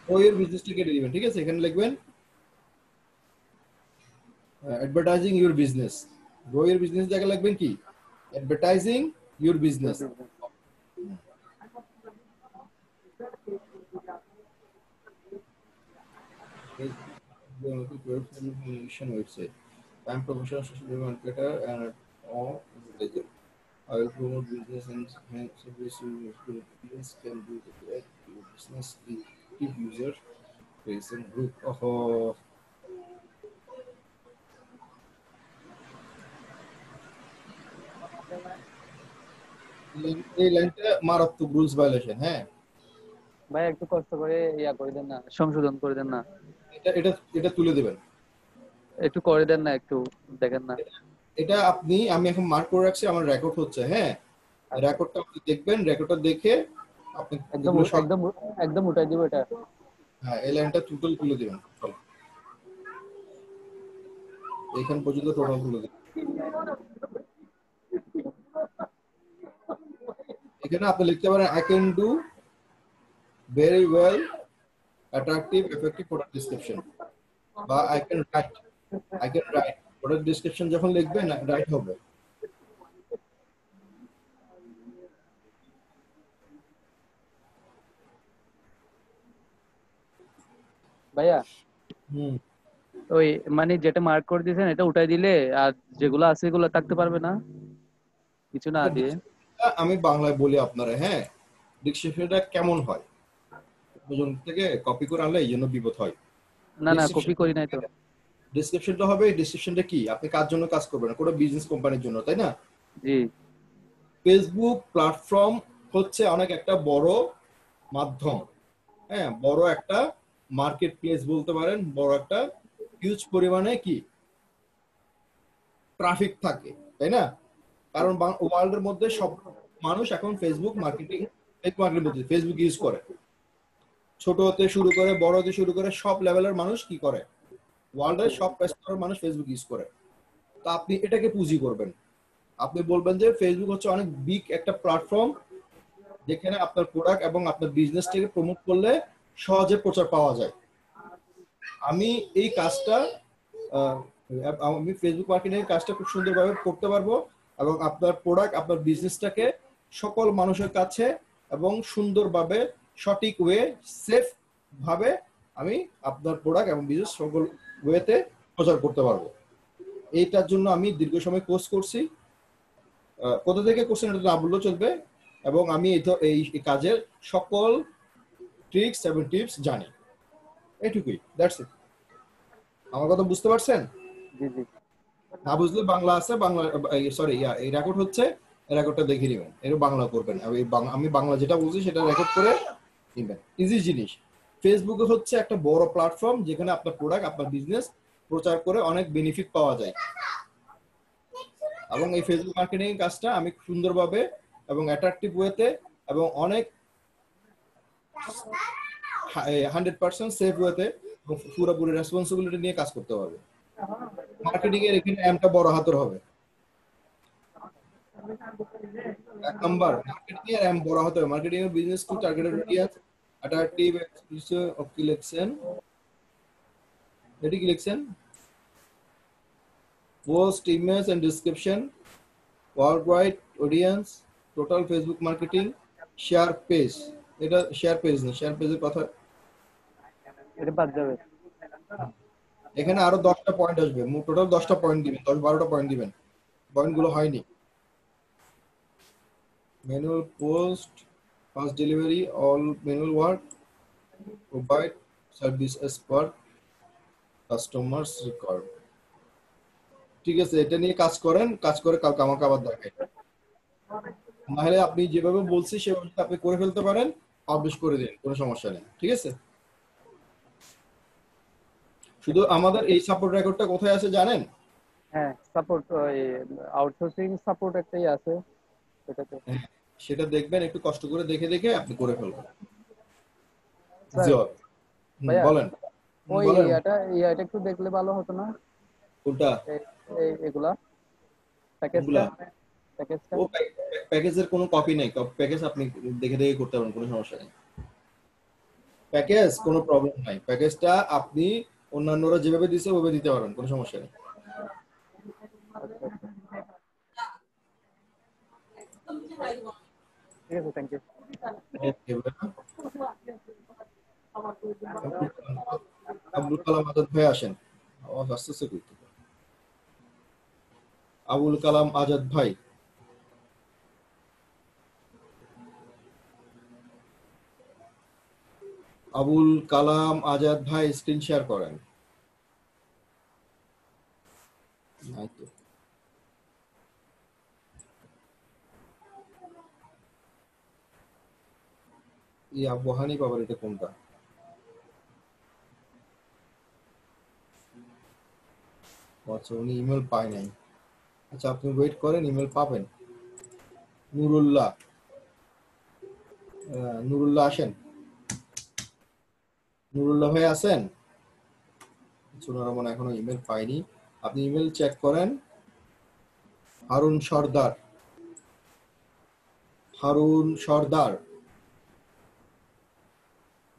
ওই বিজনেসটা কেটে দিবেন, ঠিক আছে? এখানে লিখবেন advertising your business, grow your business জায়গায় লিখবেন কি advertising your business. website. I'm professional social media marketer and all advertiser. I will promote business and service business can do that. Your business keep user facing group. Oh, এই লাইনটা মারাত্মক rules violation. হ্যাঁ ভাই একটু কষ্ট করে ইয়া করে দেন না, সংশোধন করে দেন না, এটা এটা এটা তুলে দেবেন, একটু করে দেন না, একটু দেখেন না। এটা আপনি, আমি এখন মার্ক করে রাখছি, আমার রেকর্ড হচ্ছে। হ্যাঁ রেকর্ডটা আপনি দেখবেন, রেকর্ডটা দেখে আপনি একদম এগুলো সব, একদম একদম উঠাই দিব এটা। হ্যাঁ এই লাইনটা টোটাল তুলে দিবেন, এখান পর্যন্ত টোটাল তুলে দিবেন। এখানে আপনি লিখতে পারেন I can do very well attractive effective product description, বা I can write product description. যখন লিখবেন রাইট হবে। ভাইয়া হুম, ওই মানে যেটা মার্ক করে দিয়েছেন এটা উঠাই দিলে আর যেগুলো আছে এগুলো থাকতে পারবে না, কিছু না দিয়ে? আমি বাংলায় বলি আপনারা, হ্যাঁ ডিসক্রিপশনটা কেমন হয়, দুজন থেকে কপি করে আনলে এই জন্য বিপদ হয়। না না, কপি করি নাই তো। ডেসক্রিপশনটা হবে, ডেসক্রিপশনটা কি, আপনি কার জন্য কাজ করবেন, কোনো বিজনেস কোম্পানির জন্য, তাই না? জি ফেসবুক প্ল্যাটফর্ম হচ্ছে অনেক একটা বড় মাধ্যম, হ্যাঁ বড় একটা মার্কেট প্লেস বলতে পারেন, বড় একটা হিউজ পরিমাণে কি ট্রাফিক থাকে, তাই না? কারণ ওয়ার্ল্ডের মধ্যে সব মানুষ এখন ফেসবুক মার্কেটিং ফেসবুক ইউজ করে, ছোট হতে শুরু করে বড় হতে শুরু করে সব লেভেলের মানুষ কি করে, ওয়ার্ল্ডের সব স্তরের মানুষ ফেসবুক ইউজ করে। তো আপনি এটাকে পুঁজি করবেন, আপনি বলবেন যে ফেসবুক হচ্ছে অনেক বিগ একটা প্ল্যাটফর্ম যেখানে আপনার প্রোডাক্ট এবং আপনার বিজনেসটাকে প্রমোট করলে সহজে প্রচার পাওয়া যায়। আমি এই কাজটা আমি ফেসবুক মার্কেটিং এর কাজটা খুব সুন্দরভাবে করতে পারবো এবং আপনার প্রোডাক্ট আপনার বিজনেসটাকে সকল মানুষের কাছে এবং সুন্দরভাবে সঠিক ওয়ে সেফ ভাবে আমি আপনার প্রোডাক্ট এবং বিজনেস সকল ওয়েতে প্রচার করতে পারবো। এইটার জন্য আমি দীর্ঘ সময় কোর্স করছি, কোথা থেকে কোর্সেন এটা না বললেও চলবে, এবং আমি এই কাজের সকল ট্রিক্স এবং টিপস জানি, এইটুকুই, দ্যাটস ইট। আমার কথা বুঝতে পারছেন? জি জি। না বুঝলে বাংলা আছে, বাংলা সরি এই রেকর্ড হচ্ছে, রেকর্ডটা দেখে নেবেন, এর বাংলা করবেন, আমি বাংলা যেটা বলছি সেটা রেকর্ড করে নেবেন। ইজি জিনিস। ফেসবুকে হচ্ছে একটা বড় প্ল্যাটফর্ম যেখানে আপনার প্রোডাক্ট আপনার বিজনেস প্রচার করে অনেক বেনিফিট পাওয়া যায়, এবং এই ফেসবুক মার্কেটিং কাজটা আমি সুন্দরভাবে এবং অ্যাট্রাকটিভ ওয়েতে এবং অনেক 100% সেফ ওয়েতে পুরোপুরি রেসপন্সিবিলিটি নিয়ে কাজ করতে পারবে। মার্কেটিং এর এখানে এমটা বড় হাতের হবে, এক নাম্বার মার্কেটিং এর এম বড় হাতের হবে। মার্কেটিং এর business to targeted audience attractive exclusive of collection, এটি collection post image and description, worldwide audience, total Facebook marketing, share page. এটা শেয়ার পেজ না, শেয়ার পেজের কথা এটা বাদ যাবে। এখানে আরো 10টা পয়েন্ট আসবে, টোটাল 10টা পয়েন্ট দিবেন, 10-12টা পয়েন্ট দিবেন। পয়েন্টগুলো হয়নি। Manual post, fast delivery, all manual work, provide service as per customers required. ঠিক আছে, এটা নিয়ে কাজ করেন, কাজ করে কালকে আমাকে আবার দেখাই। নাহলে আপনি যেভাবে বলছি সেভাবে যদি আপনি করে ফেলতে পারেন, পাবলিশ করে দিন, কোনো সমস্যা নেই। ঠিক আছে, শুধু আমাদের এই সাপোর্ট রেকর্ডটা কোথায় আছে জানেন? হ্যাঁ, সাপোর্ট ওই আউটসোর্সিং সাপোর্ট একটাই আছে এটাতে। হ্যাঁ, সেটা দেখবেন, একটু কষ্ট করে দেখে দেখে আপনি করে ফেলবেন। স্যার, জি, ভাইয়া বলেন। ওই বলেন ইয়াটা একটু দেখলে ভালো হতো না? কোনটা? এগুলা কোনগুলা? প্যাকেজটা। ও প্যাকেজের কোনো কপি নেই, প্যাকেজ আপনি দেখে দেখে করতে পারেন, কোনো সমস্যা নেই। প্যাকেজ কোনো প্রবলেম নাই, প্যাকেজটা আপনি অন্যান্যরা যেভাবে দিছে ওভাবে দিতে পারেন, কোনো সমস্যা নেই। ঠিক আছে, থ্যাংক ইউ। ওকে, আব্দুল কালাম আজাদ ভাই আসেন। আওয়াজ আসতেছে কই থেকে? আবুল কালাম আজাদ ভাই, আবুল কালাম আজাদ ভাই স্ক্রিন শেয়ার করেন। নাই তো। এই আবু হানিফ আবার এটা কোনটা? আচ্ছা, উনি ইমেল পায় নাই। আচ্ছা, আপনি ওয়েট করেন, ইমেল পাবেন। নুরুল্লাহ, নুরুল্লাহ আসেন। নুরুল্লাহ ভাই আছেন? ওনারা মনে হয় এখনো ইমেল পাইনি, আপনি ইমেল চেক করেন। হারুন সর্দার, হারুন সর্দার,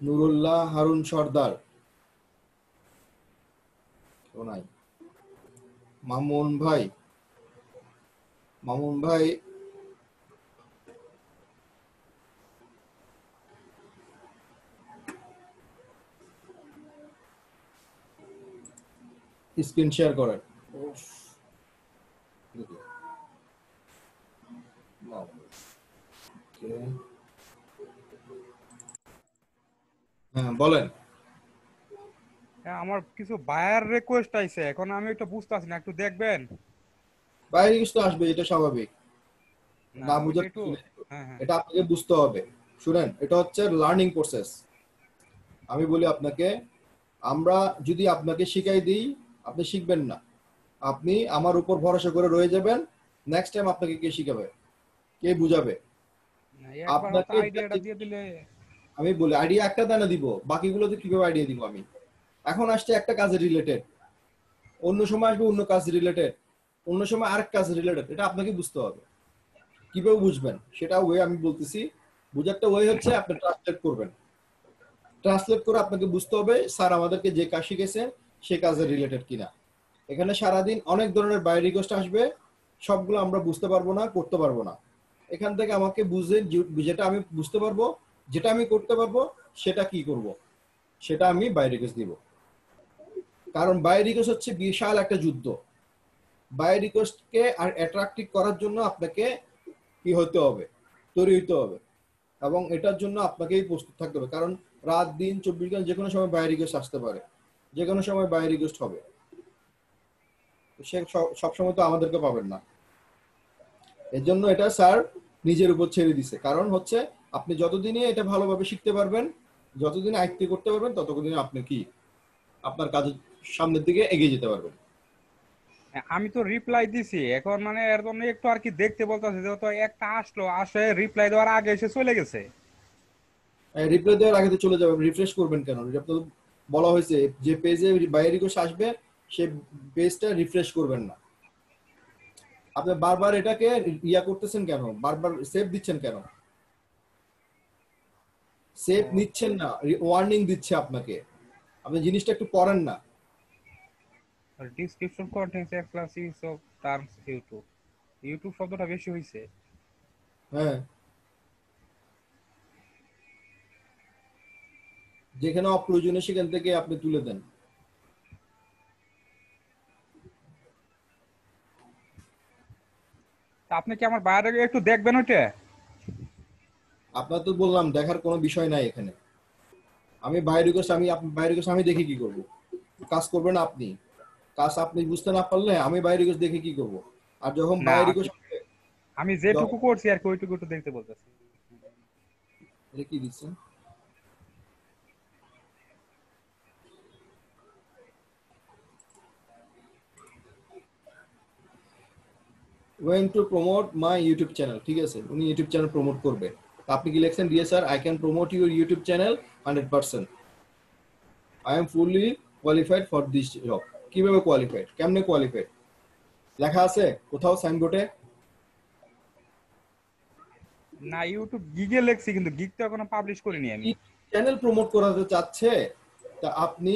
নুরুল্লাহ হারুন সর্দার কেউ নাই। মামুন ভাই, মামুন ভাই স্ক্রিন শেয়ার করেন। হ্যাঁ বলেন। হ্যাঁ, আমার কিছু বায়ার রিকোয়েস্ট আইছে, এখন আমি একটু বুঝতেছি না, একটু দেখবেন? বাইরে কিছু তো আসবে, এটা স্বাভাবিক। না না ওইটা বুঝে একটু। হ্যাঁ, হ্যাঁ। এটা আপনাকে বুঝতে হবে। শুনেন, এটা হচ্ছে লার্নিং প্রসেস। আমি বলি আপনাকে, আমরা যদি আপনাকে শিখাই দিই, আপনি শিখবেন না। আপনি আমার উপর ভরসা করে রয়ে যাবেন, নেক্সট টাইম আপনাকে কে শিখাবে, কে বুঝাবে? না, একবার হয়তো আপনাকে আইডিয়াটা দিয়ে দিলে। আমি বলি আইডিয়া একটা দানা দিব, বাকিগুলোতে কিভাবে আইডিয়া দিব আমি? এখন আসছে একটা কাজের রিলেটেড, অন্য সময় আসবে অন্য কাজ রিলেটেড, অন্য সময় আরেক কাজ রিলেটেড। এটা আপনাকে বুঝতে হবে। কিভাবে বুঝবেন সেটা ওয়ে আমি বলতেছি। বুঝারটা ওয়ে হচ্ছে আপনি ট্রান্সলেট করবেন। ট্রান্সলেট করে আপনাকে বুঝতে হবে স্যার আমাদেরকে যে কাজ শিখেছে সে কাজের রিলেটেড কিনা। এখানে সারাদিন অনেক ধরনের বাই রিকোয়েস্ট আসবে, সবগুলো আমরা বুঝতে পারবো না, করতে পারবো না। এখান থেকে আমাকে বুঝে যেটা আমি বুঝতে পারবো, যেটা আমি করতে পারবো, সেটা কি করব, সেটা আমি বাই রিকোয়েস্ট দিব। কারণ বাই রিকোয়েস্ট হচ্ছে বিশাল একটা যুদ্ধ। বাই রিকোয়েস্টকে আর অ্যাট্রাক্টিভ করার জন্য আপনাকে কি হতে হবে, তৈরি হতে হবে। এবং এটার জন্য আপনাকেই প্রস্তুত থাকতে হবে, কারণ রাত দিন 24 ঘন্টা যে কোনো সময় বাই রিকোয়েস্ট আসতে পারে, যে কোনো সময় বাই রিকোয়েস্ট হবে। সে সবসময় তো আমাদেরকে পাবেন না। এর জন্য এটা স্যার নিজের উপর ছেড়ে দিছে। কারণ হচ্ছে আপনি যতদিনে এটা ভালোভাবে শিখতে পারবেন, যতদিনে আয়ত্ত করতে পারবেন, ততদিনে আপনি কি আপনার কাজের সামনের দিকে এগিয়ে যেতে পারবেন। হ্যাঁ, আমি তো রিপ্লাই দিছি, এখন মানে এর জন্য একটু আর কি দেখতে বলতেছে, যেহেতু একটা আসে রিপ্লাই দেওয়ার আগে এসে চলে গেছে। রিপ্লাই দেওয়ার আগে তো চলে যাবেন, রিফ্রেশ করবেন কেন? আপনার বলা হয়েছে যে পেজে বাইরে রিকোয়েস্ট আসবে সেই পেজটা রিফ্রেশ করবেন না। আপনি বারবার এটাকে ইয়া করতেছেন কেন, বারবার সেভ দিচ্ছেন কেন? সেভ নিচ্ছেন না, ওয়ার্নিং দিচ্ছে আপনাকে। আপনি জিনিসটা একটু পড়েন না। Description contents class use of terms YouTube, YouTube শব্দটা বেশি হইছে। হ্যাঁ, যেখানে অপ্রয়োজনীয় সেখান থেকে আপনি তুলে দেন। তা আপনি কি আমার বাইরে একটু দেখবেন ওইটা? আপনার তো বললাম দেখার কোনো বিষয় নাই এখানে। আমি বাই রিকোয়েস্ট আমি দেখে কি করব? কাজ করবেন আপনি, কাজ আপনি বুঝতে না পারলে আমি বাই রিকোয়েস্ট দেখে কি করব? আর যখন না বাই রিকোয়েস্ট আমি যেটুকু করছি আর কি ওইটুকু একটু দেখতে বলতেছি। এটা কি দিচ্ছেন? Going to promote my YouTube channel, ঠিক আছে, উনি ইউটিউব চ্যানেল প্রমোট করবে। আপনি কি লিখছেন, dear sir I can promote your YouTube channel 100%, I am fully qualified for this job. কিভাবে কোয়ালিফাইড, কেমনে কোয়ালিফাইড লেখা আছে কোথাও সাইনবোর্ডে? না ইউটিউব গিগে লেখছি, কিন্তু গিগ তো এখনো পাবলিশ করিনি আমি। চ্যানেল প্রমোট করাতে চাচ্ছে তা আপনি,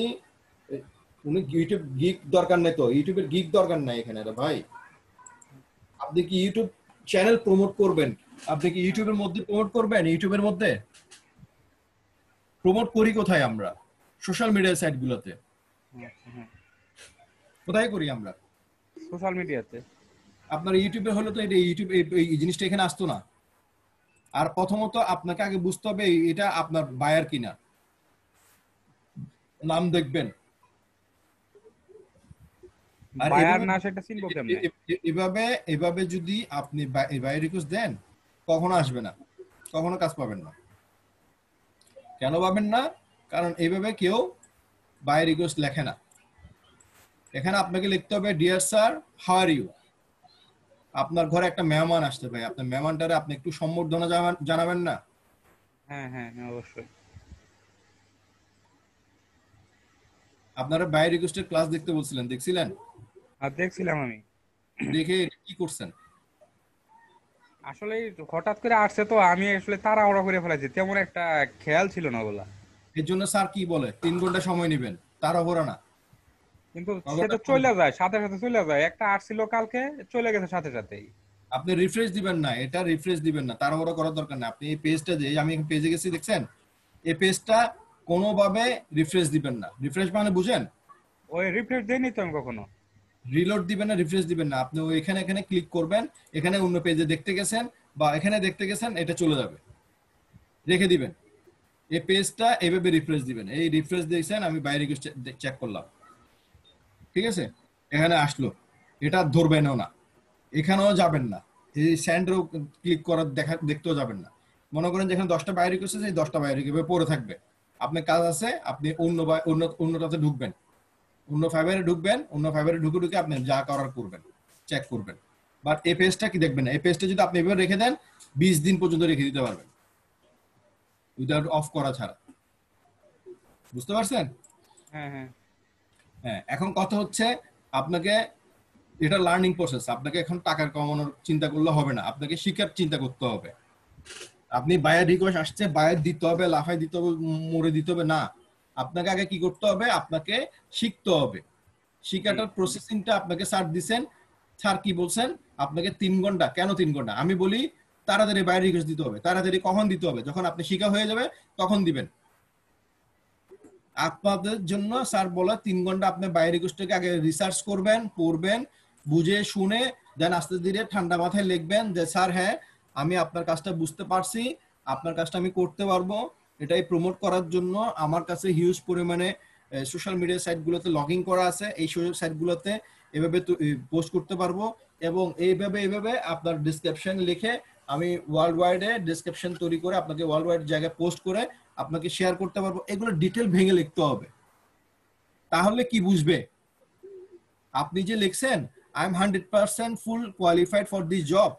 উনি ইউটিউব গিগ দরকার নাই তো, ইউটিউবের গিগ দরকার নাই এখানে রে ভাই। আপনি কি ইউটিউব চ্যানেল প্রমোট করবেন, আপনি কি ইউটিউবের মধ্যে প্রমোট করবেন? ইউটিউবের মধ্যে প্রমোট করি কোথায় আমরা? সোশ্যাল মিডিয়া সাইট গুলোতে। কোথায় করি আমরা? সোশ্যাল মিডিয়াতে। আপনার ইউটিউবে হলে তো এটা ইউটিউব এই জিনিসটা এখানে আসতো না। আর প্রথমত আপনাকে আগে বুঝতে হবে এটা আপনার বায়ার কিনা, নাম দেখবেন। আর বায়ার না সেটা চিনবো কেমনে? এভাবে যদি আপনি বাই রিকোয়েস্ট দেন কখনো আসবে না, কখনো কাজ পাবেন না। কেন পাবেন না? কারণ এইভাবে কেউ বাই রিকোয়েস্ট লেখে না। এখানে আপনাকে লিখতে হবে dear sir how are you. আপনার ঘরে একটা মেহমান আসতে ভাই, আপনার মেহমানটারে আপনি একটু সম্বর্ধনা জানাবেন না? হ্যাঁ হ্যাঁ অবশ্যই। আপনারা বাই রিকোয়েস্টের ক্লাস দেখতে বলছিলেন, দেখছিলেন? আর দেখছিলাম আমি। দেখে কি করছেন? আসলে হঠাৎ করে আসছে তো আমি আসলে তাড়াহুড়া করে ফেলেছি, তেমন একটা খেয়াল ছিল না ওগুলা। এর জন্য স্যার কি বলে 3 ঘন্টা সময় নেবেন, তাড়াহুড়া না। কিন্তু সে তো চলে যায়, সাথে সাথে চলে যায়। একটা আসছিল কালকে, চলে গেছে সাথে সাথেই। আপনি রিফ্রেশ দিবেন না, এটা রিফ্রেশ দিবেন না, তাড়াহুড়া করার দরকার না। আপনি এই পেজটা যে আমি পেজে গেছি দেখছেন, এই পেজটা কোনোভাবে রিফ্রেশ দিবেন না। রিফ্রেশ মানে বুঝেন? ওই রিফ্রেশ দেইনি তো আমি কখনো। রিলোড দিবেন না, রিফ্রেশ দিবেন না। আপনি ওই এখানে ক্লিক করবেন, এখানে অন্য পেজে দেখতে গেছেন বা এখানে দেখতে গেছেন, এটা চলে যাবে, রেখে দিবেন। এই পেজটা এইভাবে রিফ্রেশ দিবেন। এই রিফ্রেশ দিয়েছেন, আমি বাইরে চেক করলাম, ঠিক আছে, এখানে আসলো, এটা ধরবেনও না, এখানেও যাবেন না, এই স্যান্ডেও ক্লিক করার দেখতেও যাবেন না। মনে করেন যেখানে 10টা বাইরে করছে সেই 10টা বাইরে পড়ে থাকবে। আপনার কাজ আছে, আপনি অন্যটাতে ঢুকবেন, অন্য ফাইবারে ঢুকবেন, অন্য ফাইবারে ঢুকে আপনি যা করার করবেন, চেক করবেন। বাট এই পেজটা কি দেখবেন না। এই পেজটা যদি আপনি এভাবে রেখে দেন 20 দিন পর্যন্ত রেখে দিতে পারবেন উইদাউট অফ করা ছাড়া। বুঝতে পারছেন? হ্যাঁ হ্যাঁ হ্যাঁ, এখন কথা হচ্ছে আপনাকে, এটা লার্নিং প্রসেস। আপনাকে এখন টাকা কমানোর চিন্তা করলে হবে না, আপনাকে শিখার চিন্তা করতে হবে। আপনি বায়ার রিকোয়েস্ট আসছে, বায়ার দিতে হবে, লাফাই দিতে হবে, মরে দিতে হবে না। আপনাকে আগে কি করতে হবে? আপনাকে শিখতে হবে। শিখাটার প্রসেসিংটা আপনাকে স্যার দিছেন। স্যার কি বলছেন? আপনাকে 3 ঘন্টা। কেন 3 ঘন্টা? আমি বলি তাড়াতাড়ি বায়ার রিকোয়েস্ট দিতে হবে। তাড়াতাড়ি কখন দিতে হবে? যখন আপনি শিখা হয়ে যাবে তখন দিবেন। আপনাদের জন্য স্যার বলে 3 ঘন্টা আপনি বায়ার রিকোয়েস্টটাকে আগে রিসার্চ করবেন, পড়বেন, বুঝে শুনে দেন আস্তে ধীরে ঠান্ডা মাথায় লিখবেন যে স্যার হ্যাঁ আমি আপনার কাজটা বুঝতে পারছি, আপনার কাজটা আমি করতে পারবো। এটাই প্রমোট করার জন্য আমার কাছে হিউজ পরিমাণে সোশ্যাল মিডিয়া সাইটগুলোতে লগ ইন করা আছে, এই সাইটগুলোতে এভাবে পোস্ট করতে পারবো এবং এইভাবে আপনার ডিসক্রিপশন লিখে আমি ওয়ার্ল্ড ওয়াইডে ডিসক্রিপশন তৈরি করে আপনাকে ওয়ার্ল্ড ওয়াইড জায়গায় পোস্ট করে আপনাকে শেয়ার করতে পারবো। এগুলো ডিটেল ভেঙে লিখতে হবে, তাহলে কি বুঝবে? আপনি যে লিখছেন I am 100% full qualified for this job,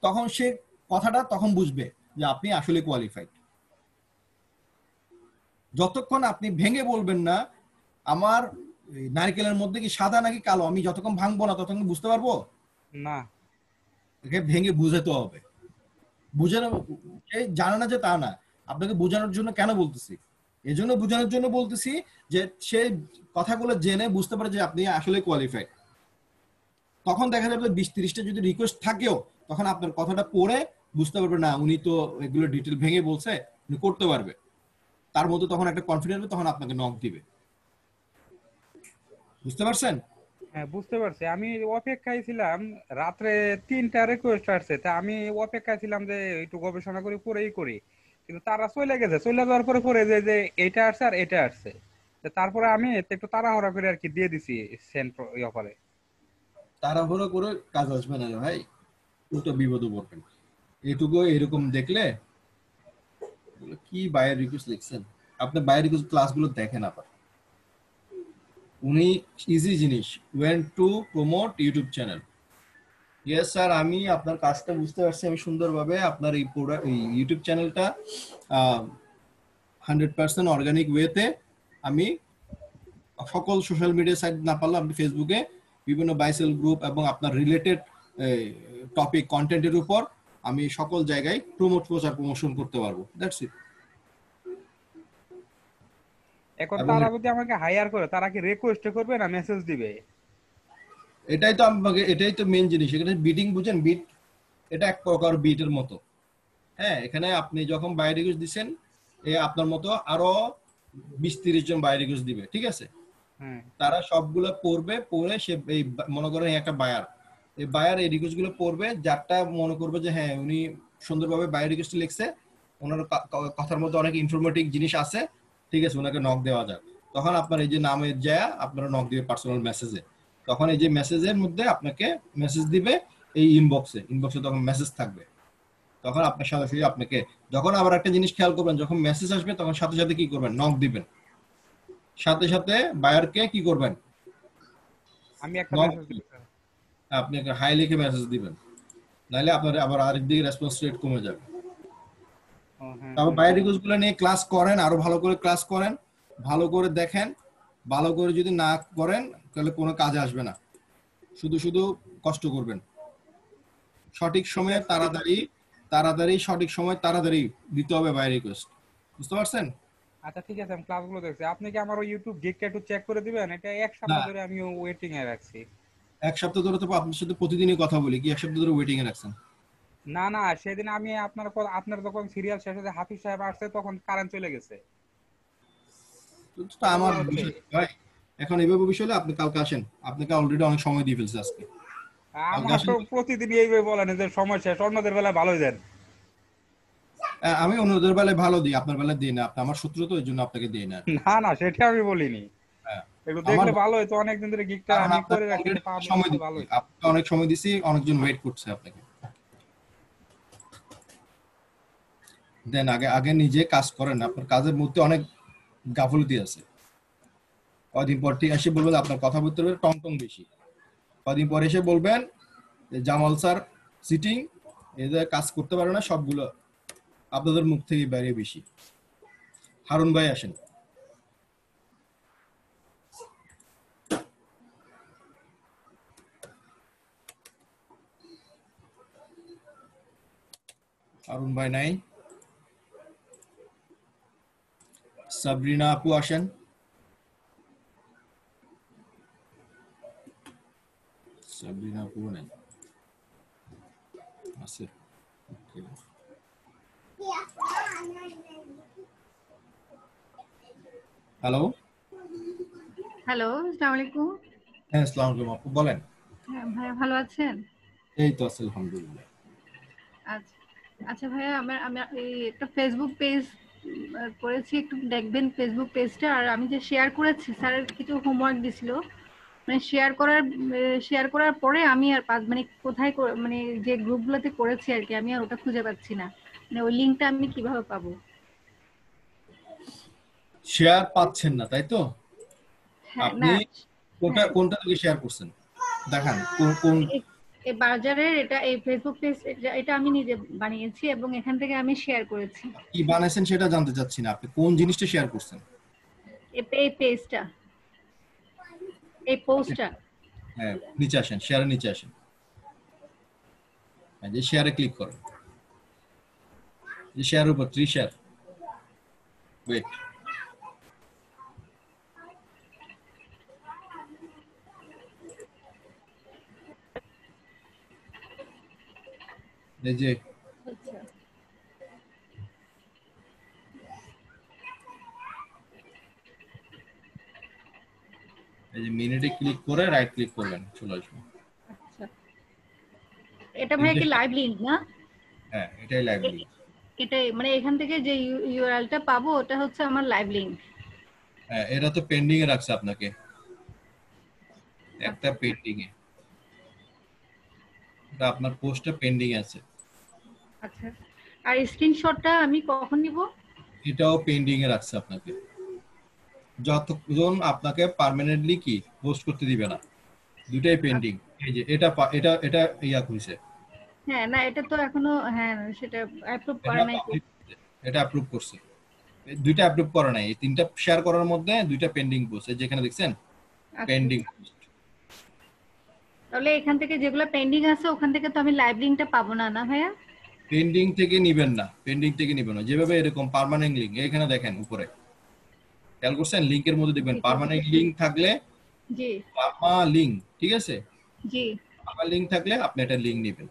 তখন সে কথাটা তখন বুঝবে যে আপনি আসলে কোয়ালিফাইড। যতক্ষণ আপনি ভেঙে বলবেন না আমার নারকেলের মধ্যে কি সাদা নাকি কালো, আমি যতক্ষণ ভাঙবো না ততক্ষণ বুঝতে পারবো না। একে ভেঙে বুঝাতে হবে। বুঝানো জানা না যে তা না, আপনাকে বোঝানোর জন্য কেন বলতেছি, এজন্য বোঝানোর জন্য বলতেছি যে সে কথাগুলো জেনে বুঝতে পারে যে আপনি আসলে কোয়ালিফাইড। তখন দেখা যাবে 20-30টা যদি রিকোয়েস্ট থাকেও তখন আপনার কথাটা পড়ে বুঝতে পারবে না উনি তো এগুলো ডিটেল ভেঙে বলছে, উনি করতে পারবে, তার মধ্যে তখন একটা কনফিডেন্স হবে, তখন আপনাকে নক দিবে। বুঝতে পারছেন? হ্যাঁ বুঝতে পারছি। আমি অপেক্ষায় ছিলাম, রাত্রে 3টা রিকোয়েস্ট আসছে, তা আমি অপেক্ষায় ছিলাম যে একটু গবেষণা করে পরেই করি, কিন্তু তারা চলে গেছে, চলে যাওয়ার পরে পরে যে এটা আসছে আর এটা আসছে। তা তারপরে আমি একটু তাড়াহুড়া করে আর কি দিয়ে দিছি সেন্ড ইয়ে করে। তাড়াহুড়ো করে কাজ আসবে না রে ভাই, উল্টো বিপদে পড়বেন। এটুকু এরকম দেখলে বলে, কি বায়ার রিকোয়েস্ট লিখছেন, আপনি বায়ার রিকোয়েস্ট ক্লাসগুলো দেখেন আবার। উনি ইজি জিনিস, went to promote YouTube channel. Yes sir, আমি আপনার কাজটা বুঝতে পারছি, আমি সুন্দরভাবে আপনার এই পুরো এই ইউটিউব চ্যানেলটা 100% অর্গানিক ওয়েতে আমি সকল সোশ্যাল মিডিয়া সাইট না পারলে আপনি ফেসবুকে বিভিন্ন বাইসেল গ্রুপ এবং আপনার রিলেটেড টপিক কন্টেন্টের উপর আমি সকল জায়গায় প্রচার প্রমোশন করতে পারবো। That's it. এখন এবং তারা যদি আমাকে হায়ার করে, তারা কি রিকোয়েস্ট করবে না মেসেজ দিবে? এটাই তো মেইন জিনিস। এখানে বিটিং বুঝেন, বিট এটা এক প্রকার বিটের মতো। হ্যাঁ, এখানে আপনি যখন বাই রিকোয়েস্ট দিচ্ছেন, আপনার মতো আরো 20-30 জন বাই রিকোয়েস্ট দিবে, ঠিক আছে? হ্যাঁ তারা সবগুলো পড়বে, পড়ে সে এই মনে করেন একটা বায়ার, এই বায়ার এই রিকোয়েস্ট গুলো পড়বে, যারটা মনে করবে যে হ্যাঁ উনি সুন্দরভাবে বাই রিকোয়েস্ট লিখছে, ওনার কথার মধ্যে অনেক ইনফরমেটিভ জিনিস আছে, ঠিক আছে, ওনাকে নক দেওয়া যাক। তখন আপনার এই যে নামের যায় আপনারা নক দিবে পার্সোনাল মেসেজে। তখন এই যে মেসেজের মধ্যে আপনাকে মেসেজ দিবে, এই ইনবক্সে তখন মেসেজ থাকবে। তখন আপনার সরাসরি আপনাকে, যখন আবার একটা জিনিস খেয়াল করবেন, যখন মেসেজ আসবে তখন সাথে সাথে কি করবেন, নক দিবেন। সাথে সাথে বায়ারকে কি করবেন, আমি একটা নক, মেসেজ দিব। আপনি একটা হাই লিখে মেসেজ দিবেন, নাহলে আপনার আবার আরেক দিকে রেসপন্স রেট কমে যাবে। ও হ্যাঁ তারপর হ্যাঁ বায়ার রিকোয়েস্ট গুলো নিয়ে ক্লাস করেন, আরো ভালো করে ক্লাস করেন, ভালো করে দেখেন। ভালো করে যদি না করেন তাহলে কোনো কাজে আসবে না, শুধু শুধু কষ্ট করবেন। সঠিক ঠিক সময়ে আছে। তাড়াতাড়ি সঠিক সময় তাড়াতাড়ি দিতে হবে বায়ার রিকোয়েস্ট। বুঝতে পারছেন? আচ্ছা ঠিক আছে, আমি ক্লাসগুলো দেখছি। আপনি কি আমার ইউটিউব গিগটা একটু চেক করে দিবেন? এটা এক না, সপ্তাহ ধরে আমি ওয়েটিং এ রাখছি। এক সপ্তাহ ধরে তো আপনার সাথে প্রতিদিনই কথা বলি, কি এক সপ্তাহ ধরে ওয়েটিং এ রাখছেন? না না, সেদিন আমি আপনার যখন সিরিয়াল শেষ হয়েছে, হাফিজ সাহেব আসছে, তখন কারেন্ট চলে গেছে। তো এরকম আমার হচ্ছে। বিষয় ভাই, এখন এইভাবে বিষয় হলে আপনি কালকে আসেন, আপনাকে অলরেডি অনেক সময় দিয়ে ফেলছে আজকে। কালকে আমার আসেন। তো প্রতিদিন এইভাবে বলেন যে সময় শেষ, অন্যদের বেলায় ভালোই দেন। আমি অন্যদের বেলায় ভালো দিই, আপনার বেলায় দিই না। আপনি আমার শত্রু তো, এই জন্য আপনাকে দিই না আর কি। না না, সেটা আমি বলিনি। হ্যাঁ, একটু আমার দেখলে ভালো হতো, অনেকদিন ধরে গিগটা কারণ আমি করে আপনাকে রাখছি, অলরেডি এটা পাবলিশ সময় করলে ভালো দিচ্ছি, হতো। আপনাকে অনেক সময় দিছি, অনেকজন ওয়েট করছে আপনাকে। দেন আগে আগে নিজে কাজ করেন, আপনার কাজের মধ্যে অনেক গাফলতি আছে। কদিন পর ঠিক এসে বলবেন আপনার কথা বলতে হবে টং টং বেশি। কদিন পর এসে বলবেন যে জামাল স্যার সিটিং, এদের কাজ করতে পারে না, সবগুলো আপনাদের মুখ থেকে বেরিয়ে বেশি। হারুন ভাই আসেন। হারুন ভাই নাই। সাবরিনা আপু আসেন। সাবরিনা আপু নাই, আছে। হ্যালো। হ্যালো, আসসালামু আলাইকুম। হ্যাঁ, আসসালামু আলাইকুম আপু, বলেন। হ্যাঁ ভাইয়া, ভালো আছেন? এই তো আছে আলহামদুলিল্লাহ। আচ্ছা আচ্ছা ভাইয়া, আমার আমি এই একটা ফেসবুক পেজ করেছি, একটু দেখবেন ফেসবুক পেজটা। আর আমি যে শেয়ার করেছি, স্যারের কিছু হোমওয়ার্ক দিছিল, মানে শেয়ার করার পরে আমি আর মানে কোথায় মানে যে গ্রুপগুলোতে করেছি আর কি, আমি আর ওটা খুঁজে পাচ্ছি না। মানে ওই লিঙ্কটা আমি কিভাবে পাবো? শেয়ার পাচ্ছেন না তাই তো? হ্যাঁ আপনি না। কোনটা হ্যাঁ, কোনটা থেকে শেয়ার করছেন দেখান, কোন কোন এই এই বাজারের এটা, এই ফেসবুক পেজ, এটা আমি নিজে বানিয়েছি এবং এখান থেকে আমি শেয়ার করেছি কি বানাইছেন সেটা জানতে চাচ্ছি না, আপনি কোন জিনিসটা শেয়ার করছেন। এই পেজটা, এই পোস্টটা। হ্যাঁ, নিচে আসেন, শেয়ারের নিচে আসেন, এই যে শেয়ারে ক্লিক করেন, যে শেয়ারের উপর 3 শেয়ার, ওয়েট, এই যে আচ্ছা মিনিটে ক্লিক করে রাইট ক্লিক করবেন, চলে আসবে। আচ্ছা, এটা ভাই কি লাইভ লিংক না? হ্যাঁ, এটাই লাইভ লিংক। এটাই মানে এখান থেকে যে ইউআরএলটা পাবো ওটা হচ্ছে আমার লাইভ লিংক। হ্যাঁ, এরা তো পেন্ডিং এ রাখছে আপনাকে, একটা পেন্ডিং এ, এটা আপনার পোস্টটা পেন্ডিং আছে। আচ্ছা, আর স্ক্রিনশটটা আমি কখন নিব? এটাও পেন্ডিং এ রাখছে আপনাকে, যতক্ষণ আপনাকে পার্মানেন্টলি কি পোস্ট করতে দিবে না, দুটাই পেন্ডিং। এই যে এটা এটা এটা ইয়া কইছে, হ্যাঁ না এটা তো এখনো, হ্যাঁ সেটা অ্যাপ্রুভ করে নাই তো। এটা অ্যাপ্রুভ করছে, দুইটা অ্যাপ্রুভ করা নাই, এই তিনটা শেয়ার করার মধ্যে দুইটা পেন্ডিং পোস্ট, যেখানে দেখছেন পেন্ডিং। তাহলে এখান থেকে যেগুলো পেন্ডিং আছে ওখান থেকে তো আমি লাইভ লিংকটা পাবো না, না ভাইয়া? পেন্ডিং থেকে নিবেন না, পেন্ডিং থেকে নিবেন না, যেভাবে এরকম পার্মানেন্ট লিংক এখানে দেখেন উপরে খেয়াল করছেন, লিংকের মধ্যে দেখবেন পার্মানেন্ট লিংক থাকলে, জি পার্মা লিংক, ঠিক আছে, জি, পার্মা লিংক থাকলে আপনি এটা লিংক নেবেন,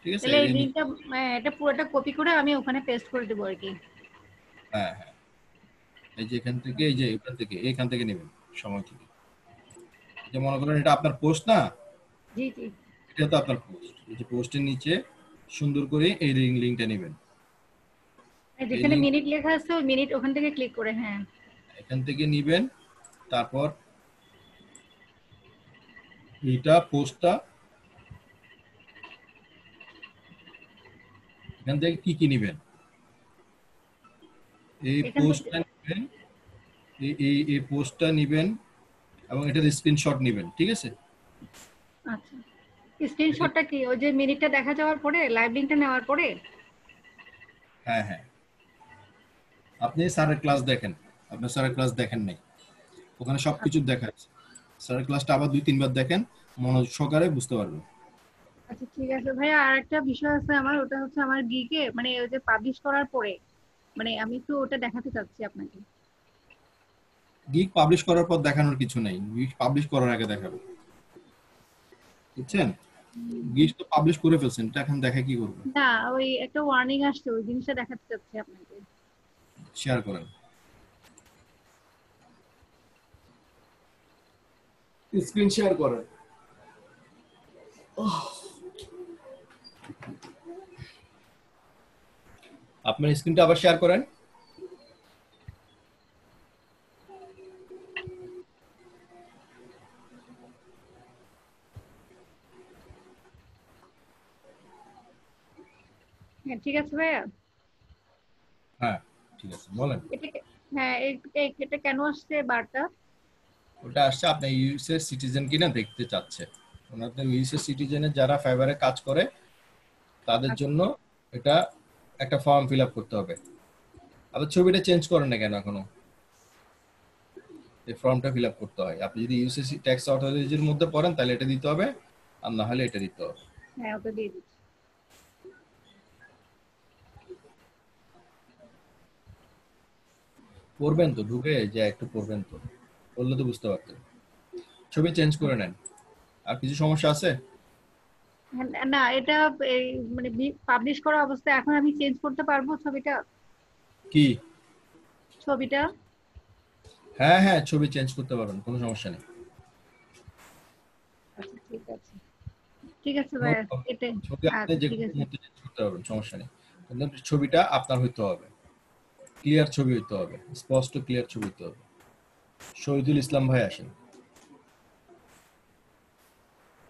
ঠিক আছে। তাহলে এই লিংকটা এটা পুরোটা কপি করে আমি ওখানে পেস্ট করে দেব আর কি। হ্যাঁ হ্যাঁ, এই যে এখান থেকে, এই যে এখান থেকে নেবেন সময় থেকে, যে মনে করেন এটা আপনার পোস্ট না, জি জি, এটা তো আপনার পোস্ট, এই যে পোস্টের নিচে সুন্দর করে এই লিংকটা নেবেন, যেখানে মিনিট লেখা আছে ওই মিনিট ওখান থেকে ক্লিক করে, হ্যাঁ এখান থেকে নিবেন। তারপর এইটা পোস্টটা এখান থেকে কি কি নিবেন, এই পোস্টটা নিবেন, এই পোস্টটা নিবেন এবং এটার স্ক্রিনশট নিবেন, ঠিক আছে। আচ্ছা, স্ক্রিনশটটা কি ওই যে মিনিটটা দেখা যাওয়ার পরে, লাইভ লিংকটা নেওয়ার পরে? হ্যাঁ হ্যাঁ, আপনি স্যারের ক্লাস দেখেন, আপনি স্যারের ক্লাস দেখেন নাই, ওখানে সবকিছু দেখা আছে, স্যারের ক্লাসটা আবার 2-3 বার দেখেন, মনোযোগ সহকারে বুঝতে পারবেন। আচ্ছা ঠিক আছে ভাইয়া, আর একটা বিষয় আছে আমার, ওটা হচ্ছে আমার গিগে মানে ওই যে পাবলিশ করার পরে মানে আমি একটু ওটা দেখাতে চাচ্ছি আপনাকে। গিগ পাবলিশ করার পর দেখানোর কিছু নাই, গিগ পাবলিশ করার আগে দেখাবো, বুঝছেন। গিগ তো পাবলিশ করে ফেলছেন, এটা এখন দেখা কি করবেন? না ওই একটা ওয়ার্নিং আসছে, ওই জিনিসটা দেখাতে চাচ্ছি আপনাকে। শেয়ার করেন, স্ক্রিন শেয়ার করেন। আপনার স্ক্রিনটা আবার শেয়ার করেন। হ্যাঁ ঠিক আছে ভাইয়া, হ্যাঁ ঠিক আছে, বলেন। হ্যাঁ এটা কেন আসছে বারটা? ওটা আসছে আপনার ইউএস এর সিটিজেন কিনা দেখতে চাচ্ছে, ওনাদের ইউএস এর সিটিজেনের যারা ফাইবারে কাজ করে তাদের জন্য এটা একটা ফর্ম ফিল আপ করতে হবে। আবার ছবিটা চেঞ্জ করেন না কেন এখনো? এই ফর্মটা ফিল আপ করতে হয়, আপনি যদি ইউএসএসসি ট্যাক্স অথরিটির মধ্যে পড়েন তাহলে এটা দিতে হবে, আর না হলে এটা দিতে হবে। হ্যাঁ ওটা দিয়ে দিচ্ছি। পড়বেন তো, ঢুকে যে একটু পড়বেন তো, পড়লে তো বুঝতে পারতেন। ছবি চেঞ্জ করে নেন। আর কিছু সমস্যা আছে? না এটা মানে পাবলিশ করা অবস্থায় এখন আমি চেঞ্জ করতে পারবো ছবিটা? কি ছবিটা? হ্যাঁ হ্যাঁ, ছবি চেঞ্জ করতে পারবেন, কোনো সমস্যা নেই। আচ্ছা ঠিক আছে, ঠিক আছে ভাইয়া, এটা ছবি আপনি যে ঠিক কোনো আছে। মধ্যে চেঞ্জ করতে পারবেন, সমস্যা নেই। কিন্তু ছবিটা আপনার হইতে হবে, ক্লিয়ার ছবি হইতে হবে, স্পষ্ট ক্লিয়ার ছবি হইতে হবে। শহীদুল ইসলাম ভাই আসেন।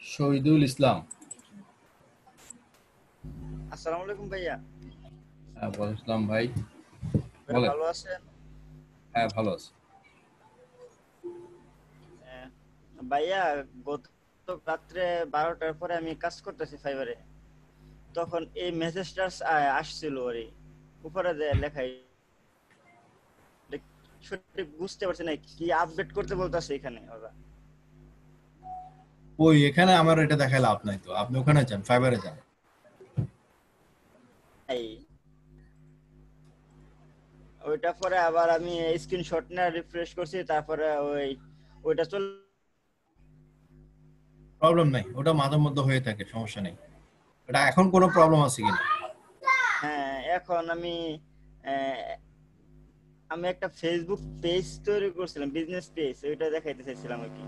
শহীদুল ইসলাম। আসসালামু আলাইকুম ভাইয়া। হ্যাঁ ওয়ালাইকুম আসসালাম ভাই, বলেন। ভালো আছেন? হ্যাঁ ভালো আছি ভাইয়া। গত রাত্রে 12টার পরে আমি কাজ করতেছি ফাইবারে, তখন এই মেসেজটা আসছিল ওরে উপরে লেখাই, সঠিক বুঝতে পারছি না কি আপডেট করতে বলতাছে এখানে ওরা। ওই এখানে আমার এটা দেখায় লাভ নাই তো, আপনি ওখানে যান, ফাইবারে যান। ওইটা পরে আবার আমি স্ক্রিনশট না রিফ্রেশ করছি, তারপরে ওইটা চলে। প্রবলেম নাই, ওটা মাঝে মধ্যে হয়ে থাকে, সমস্যা নেই। এটা এখন কোনো প্রবলেম আছে কিনা? হ্যাঁ এখন আমি একটা ফেসবুক পেজ তৈরি করছিলাম, বিজনেস পেজ, ওইটা দেখাইতে চাইছিলাম আর কি।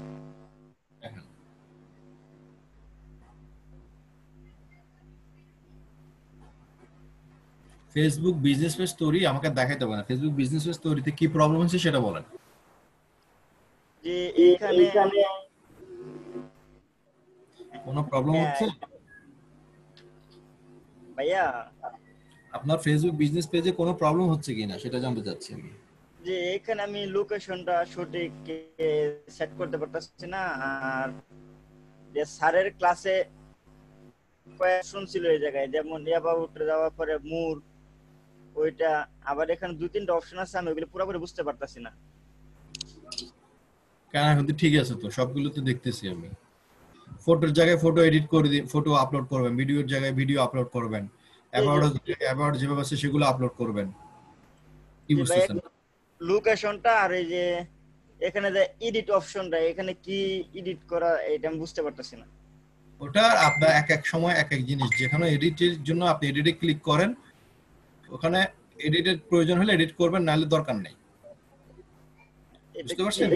ফেসবুক বিজনেস পেজ স্টোরি আমাকে দেখাইতে হবে না, ফেসবুক বিজনেস পেজ স্টোরিতে কি প্রবলেম হচ্ছে সেটা বলেন। যে এইখানে কোনো প্রবলেম হচ্ছে ভাইয়া? আপনার ফেসবুক বিজনেস পেজে কোনো প্রবলেম হচ্ছে কিনা সেটা জানতে চাচ্ছি আমি। যে এখানে আমি লোকেশনটা সঠিক সেট করতে পারতেছি না, আর যে স্যারের ক্লাসে কোয়েশ্চন ছিল এই জায়গায়, যেমন অ্যাবাউট যাওয়ার পরে মুর, ওইটা আবার এখানে 2-3টা অপশন আছে, আমি ওগুলো পুরোপুরি বুঝতে পারতাছি না। কেন এখন তো ঠিক আছে, তো সবগুলো তো দেখতেছি আমি। ফটোর জায়গায় ফটো এডিট করে দিন, ফটো আপলোড করবেন, ভিডিওর জায়গায় ভিডিও আপলোড করবেন, অ্যাবাউট যেভাবে আছে সেগুলো আপলোড করবেন। কি বুঝতেছেন? লোকেশনটা আর এই যে এখানে যে এডিট অপশনটা, এখানে কি এডিট করা এটা আমি বুঝতে পারতাছি না। ওটা আপনার এক এক সময় এক এক জিনিস, যেখানে এডিটের জন্য আপনি এডিটে ক্লিক করেন, ওখানে এডিটের প্রয়োজন হলে এডিট করবেন, নাহলে দরকার নেই। বুঝতে পারছেন?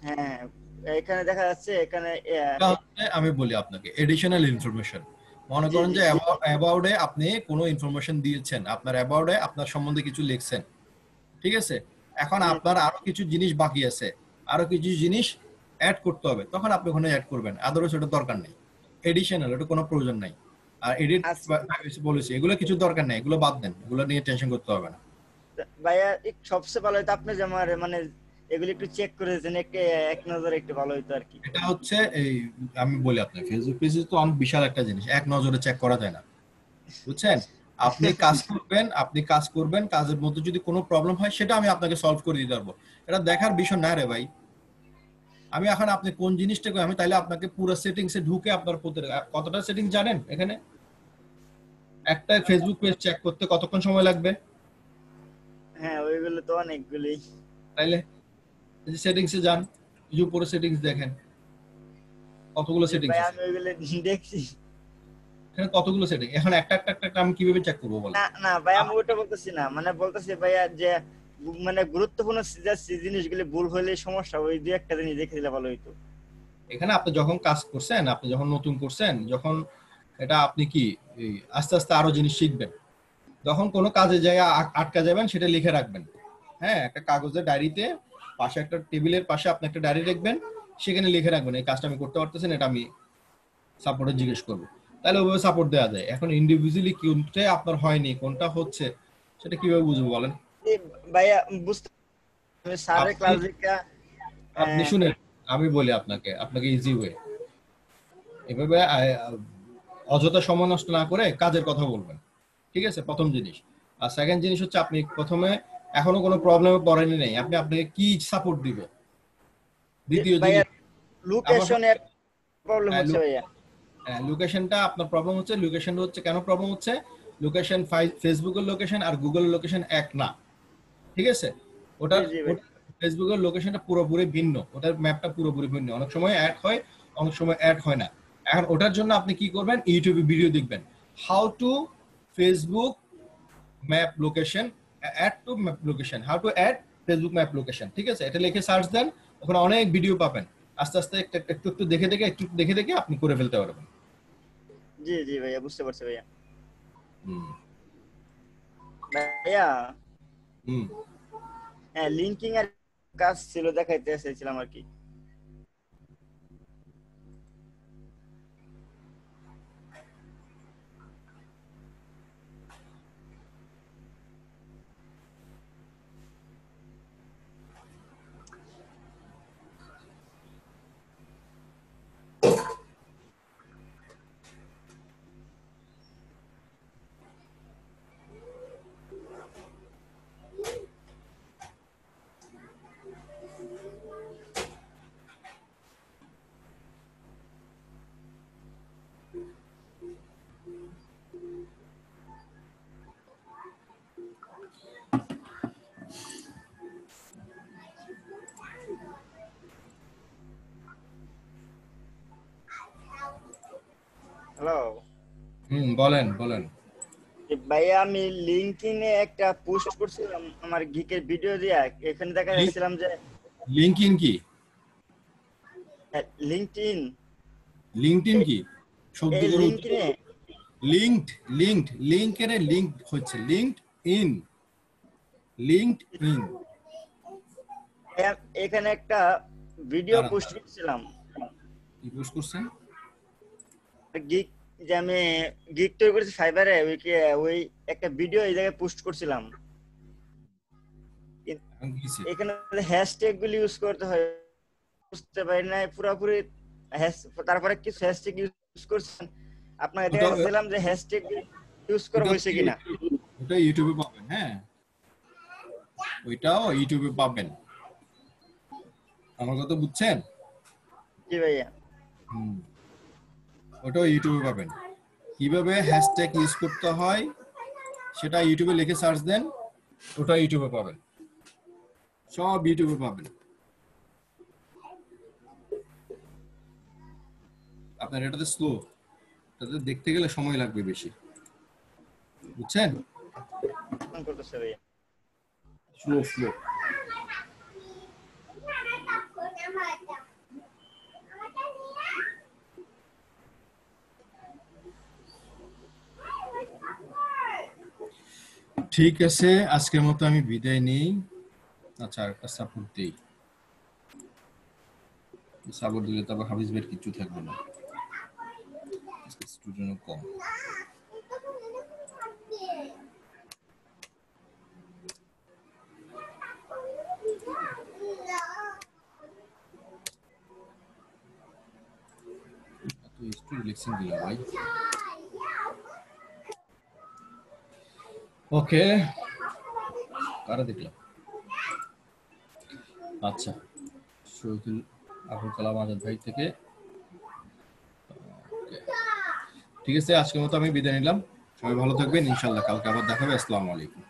হ্যাঁ, এখানে দেখা যাচ্ছে এখানে আমি বলি আপনাকে এডিশনাল ইনফরমেশন। মনে করেন যে অ্যাবাউটে আপনি কোনো ইনফরমেশন দিয়েছেন, আপনার অ্যাবাউটে আপনার সম্বন্ধে কিছু লিখছেন, ঠিক আছে? এখন আপনার আরো কিছু জিনিস বাকি আছে, আরো কিছু জিনিস অ্যাড করতে হবে, তখন আপনি ওখানে অ্যাড করবেন, আদারওয়াইজ ওটা দরকার নেই। এডিশনাল, ওটা কোনো প্রয়োজন নাই। আর এডিট পলিসি এগুলো কিছু দরকার নেই, এগুলো বাদ দেন, এগুলো নিয়ে টেনশন করতে হবে না। ভাইয়া সবচেয়ে ভালো হতো আপনি যে আমার মানে এগুলো একটু চেক করে দেন, এক নজরে একটু ভালো হতো আর কি। এটা হচ্ছে এই আমি বলি আপনাকে, ফেসবুক পেজ তো অনেক বিশাল একটা জিনিস, এক নজরে চেক করা যায় না, বুঝছেন? আপনি কাজ করবেন, কাজের মধ্যে যদি কোনো প্রবলেম হয় সেটা আমি আপনাকে সলভ করে দিতে পারবো, এটা দেখার বিষয় না রে ভাই। আমি এখন আপনি কোন জিনিসটা আমি তাইলে আপনাকে পুরো সেটিংসে ঢুকে আপনার কতটা সেটিং জানেন? এখানে একটা ফেসবুক পেজ চেক করতে কতক্ষণ সময় লাগবে? হ্যাঁ, ওইগুলো তো অনেকগুলি। তাইলে এই সেটিংসে যান, এই উপরে সেটিংস দেখেন কতগুলো সেটিংস আছে। আমি ওইগুলো দেখছি, এখানে কতগুলো সেটিং, এখন একটা আমি কিভাবে চেক করব বলেন? না ভাই, আমি ওটা বলতেছি না, মানে বলতেছি ভাইয়া যে মানে গুরুত্বপূর্ণ জিনিসগুলো ভুল হলে সমস্যা, ওই দুই একটা জিনিস দেখে দিলে ভালো হইতো। এখানে আপনি যখন কাজ করছেন, আপনি যখন নতুন করছেন, যখন এটা আপনি কি আস্তে আস্তে আরো জিনিস শিখবেন, যখন কোনো কাজে জায়গা আটকা যাবেন সেটা লিখে রাখবেন। হ্যাঁ, একটা কাগজের ডায়েরিতে পাশে একটা টেবিলের পাশে আপনি একটা ডায়েরি রাখবেন, সেখানে লিখে রাখবেন এই কাজটা আমি করতে পারতেছেন, এটা আমি সাপোর্টে জিজ্ঞেস করবো, তাহলে ওইভাবে সাপোর্ট দেওয়া যায়। এখন ইন্ডিভিজুয়ালি কোনটা আপনার হয়নি, কোনটা হচ্ছে, সেটা কিভাবে বুঝবো বলেন? ভাইয়া বুঝতে স্যারের ক্লাস দেখে আপনি শুনেন, আমি বলি আপনাকে ইজি ওয়ে, এভাবে অযথা সময় নষ্ট না করে কাজের কথা বলবেন, ঠিক আছে? প্রথম জিনিস। আর সেকেন্ড জিনিস হচ্ছে, আপনি প্রথমে এখনো কোনো প্রবলেমে পড়েনি নাই, আপনাকে কি সাপোর্ট দিবে। দ্বিতীয় জিনিস, লোকেশনের প্রবলেম হচ্ছে ভাইয়া। লোকেশনটা আপনার প্রবলেম হচ্ছে, লোকেশনটা হচ্ছে কেন প্রবলেম হচ্ছে? লোকেশন ফেসবুকের লোকেশন আর গুগলের লোকেশন এক না, ঠিক আছে? ওটা ফেসবুকের লোকেশনটা পুরোপুরি ভিন্ন, ওটার ম্যাপটা পুরোপুরি ভিন্ন, অনেক সময় অ্যাড হয়, অনেক সময় অ্যাড হয় না। এখন ওটার জন্য আপনি কি করবেন, ইউটিউবে ভিডিও দেখবেন, how to Facebook map location, add to map location, how to add Facebook map location, ঠিক আছে? এটা লিখে সার্চ দেন, ওখানে অনেক ভিডিও পাবেন, আস্তে আস্তে একটু দেখে আপনি করে ফেলতে পারবেন। জি জি ভাইয়া, বুঝতে পারছি ভাইয়া। ভাইয়া হ্যাঁ, লিংকিং এর কাজ ছিল, দেখাইতে চাইছিলাম আর কি। হ্যালো, বলেন। ভাইয়া আমি লিংকিং এ একটা পোস্ট করছিলাম আমার গিকের ভিডিও দিয়া, এখানে দেখা যাচ্ছিলাম যে লিংকিং কি? লিংকডইন কি শব্দ করে লিংকের লিংক হচ্ছে লিঙ্কড ইন। এখানে একটা ভিডিও পোস্ট করছিলাম। কি পোস্ট করছেন? গিগ, যে আমি গিগ তৈরি করেছি ফাইবারে, ওই একটা ভিডিও এই জায়গায় পোস্ট করছিলাম। এখানে হ্যাশট্যাগ গুলি ইউজ করতে হয়, বুঝতে পারি না পুরোপুরি। তারপরে কিছু হ্যাশট্যাগ ইউজ করছেন, আপনাকে দেখাচ্ছিলাম যে হ্যাশট্যাগ ইউজ করা হয়েছে কিনা। ওটা ইউটিউবে পাবেন। হ্যাঁ, ওইটাও ইউটিউবে পাবেন। আমার কথা বুঝছেন? জি ভাইয়া। ওটাও ইউটিউবে পাবেন। কিভাবে হ্যাশট্যাগ ইউজ করতে হয় সেটা ইউটিউবে লিখে সার্চ দেন, ওটা ইউটিউবে পাবেন, সব ইউটিউবে পাবেন। আপনার এটাতে স্লো, এটাতে দেখতে গেলে সময় লাগবে বেশি, বুঝছেন? স্লো। ঠিক আছে, আজকের মতো আমি বিদায় নেই। আচ্ছা, একটা সাপোর্ট দেই। সাপোর্ট দিলে তো আবার হাফিজ ভাইয়ের কিছু থাকবে না, স্টুডেন্ট কম। ভাই ওকে, কারা দেখলাম? আচ্ছা, শহীদুল আবুল কালাম আজাদ ভাই থেকে। ঠিক আছে, আজকের মতো আমি বিদায় নিলাম। সবাই ভালো থাকবেন, ইনশাল্লাহ কালকে আবার দেখা হবে। আসসালামু আলাইকুম।